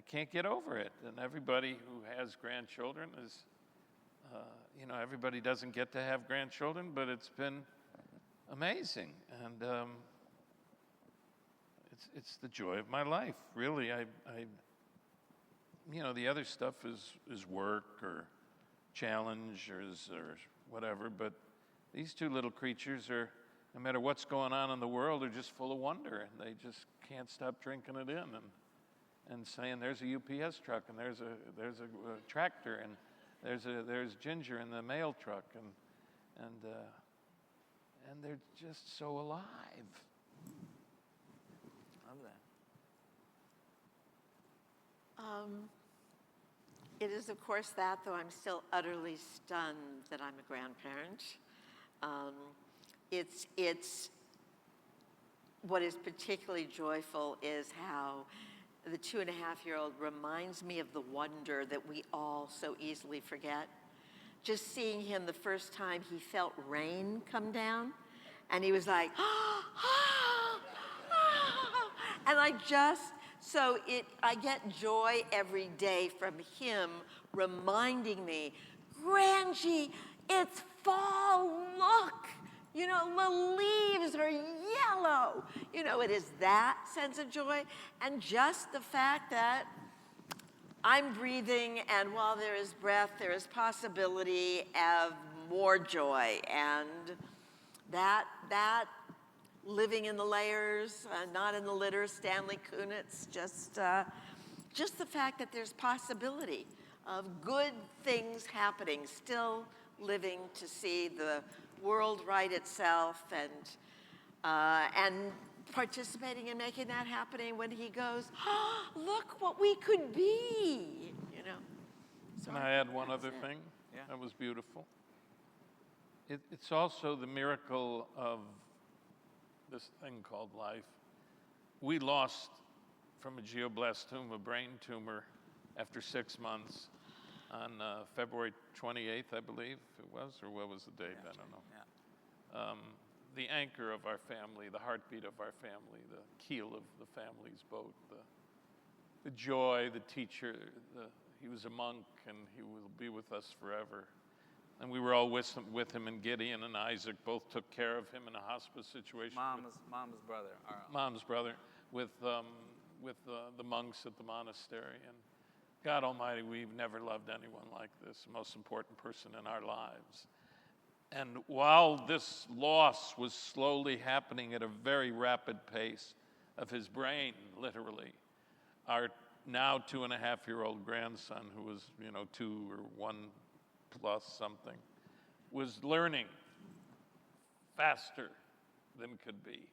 can't get over it. And everybody who has grandchildren is, everybody doesn't get to have grandchildren, but it's been amazing. And it's the joy of my life, really. The other stuff is work or challenge or whatever, but these two little creatures are, no matter what's going on in the world, are just full of wonder, and they just can't stop drinking it in and saying, there's a UPS truck, and there's a tractor, and there's Ginger in the mail truck, and they're just so alive. Love that. It is, of course, that, though I'm still utterly stunned that I'm a grandparent. It's what is particularly joyful is how the 2.5-year-old reminds me of the wonder that we all so easily forget. Just seeing him the first time he felt rain come down, and he was like, and I get joy every day from him reminding me, Grangie, it's fall, look. The leaves are yellow. It is that sense of joy. And just the fact that I'm breathing, and while there is breath, there is possibility of more joy. And that living in the layers, not in the litter, Stanley Kunitz, just the fact that there's possibility of good things happening, still living to see the world right itself, and participating in making that happening when he goes, look what we could be, So Can I add one other thing? Yeah. That was beautiful. It's also the miracle of this thing called life. We lost from a glioblastoma, a brain tumor, after 6 months on February 28th, I believe it was, or what was the date? I don't know. Yeah. The anchor of our family, the heartbeat of our family, the keel of the family's boat, the joy, the teacher. He was a monk, and he will be with us forever. And we were all with him, and Gideon and Isaac both took care of him in a hospice situation. Mom's brother. Mom's brother, with the monks at the monastery. And God Almighty, we've never loved anyone like this, the most important person in our lives. And while this loss was slowly happening at a very rapid pace of his brain, literally, our now 2.5-year-old grandson, who was, 2 or 1 plus something, was learning faster than could be.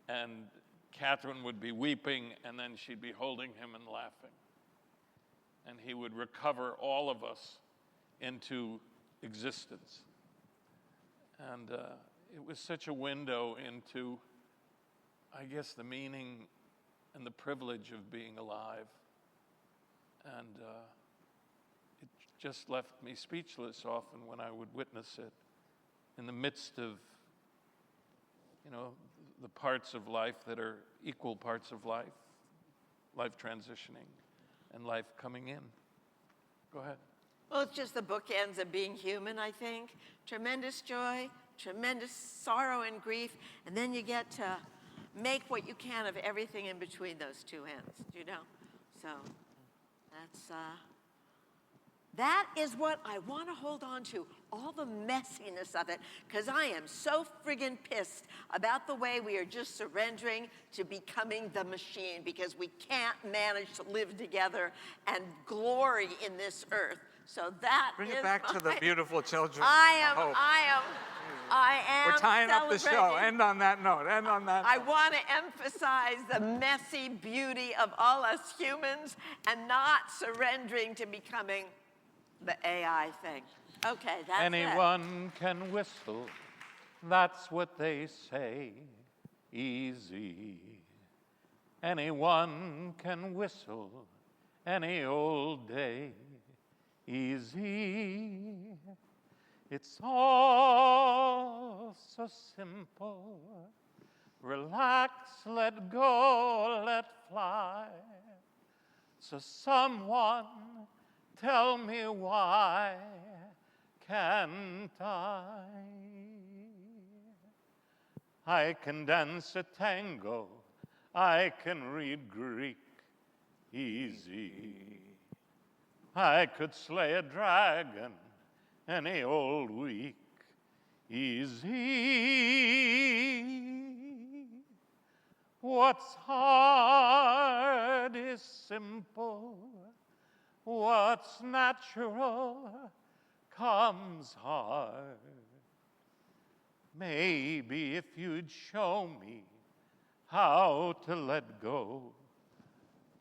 And Kathryn would be weeping, and then she'd be holding him and laughing. And he would recover all of us into existence. And it was such a window into, I guess, the meaning and the privilege of being alive. And it just left me speechless often when I would witness it in the midst of the parts of life that are equal parts of life, life transitioning and life coming in. Go ahead. Well, it's just the bookends of being human, I think. Tremendous joy, tremendous sorrow and grief, and then you get to make what you can of everything in between those two ends, So that is what I want to hold on to, all the messiness of it, because I am so friggin' pissed about the way we are just surrendering to becoming the machine, because we can't manage to live together and glory in this earth. So that Bring is it back to the beautiful children. I am We're tying up the show. celebrating. End on that note. End on that I note. want to emphasize the messy beauty of all us humans and not surrendering to becoming the AI thing. Okay, that's Anyone can whistle, that's what they say, easy. Anyone can whistle any old day, easy. It's all so simple. Relax, let go, let fly. So someone tell me why can't I? I can dance a tango, I can read Greek, easy. I could slay a dragon any old week, easy. What's hard is simple. What's natural comes hard. Maybe if you'd show me how to let go,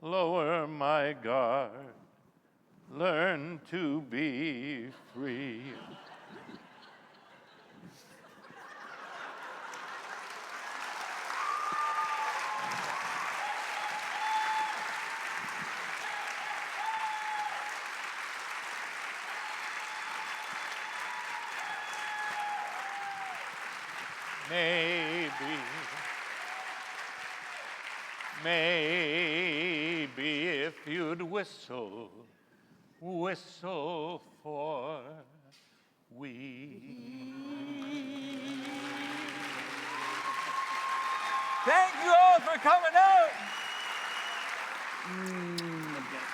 lower my guard, learn to be free. Maybe if you'd whistle for we. Thank you all for coming out.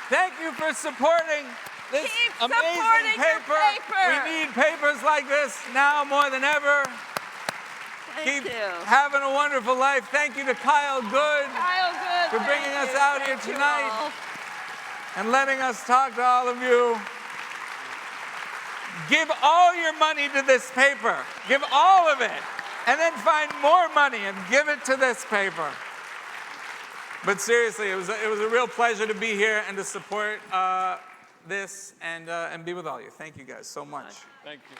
Thank you for supporting this Keep amazing supporting your paper. paper. We need papers like this now more than ever. Thank Keep you. having a wonderful life. Thank you to Kyle Good Kyle Good, for bringing thank us you. out here Thank you tonight all. and letting us talk to all of you. Give all your money to this paper. Give all of it. And then find more money and give it to this paper. But seriously, it was a real pleasure to be here and to support this and be with all you. Thank you guys so much. Thank you.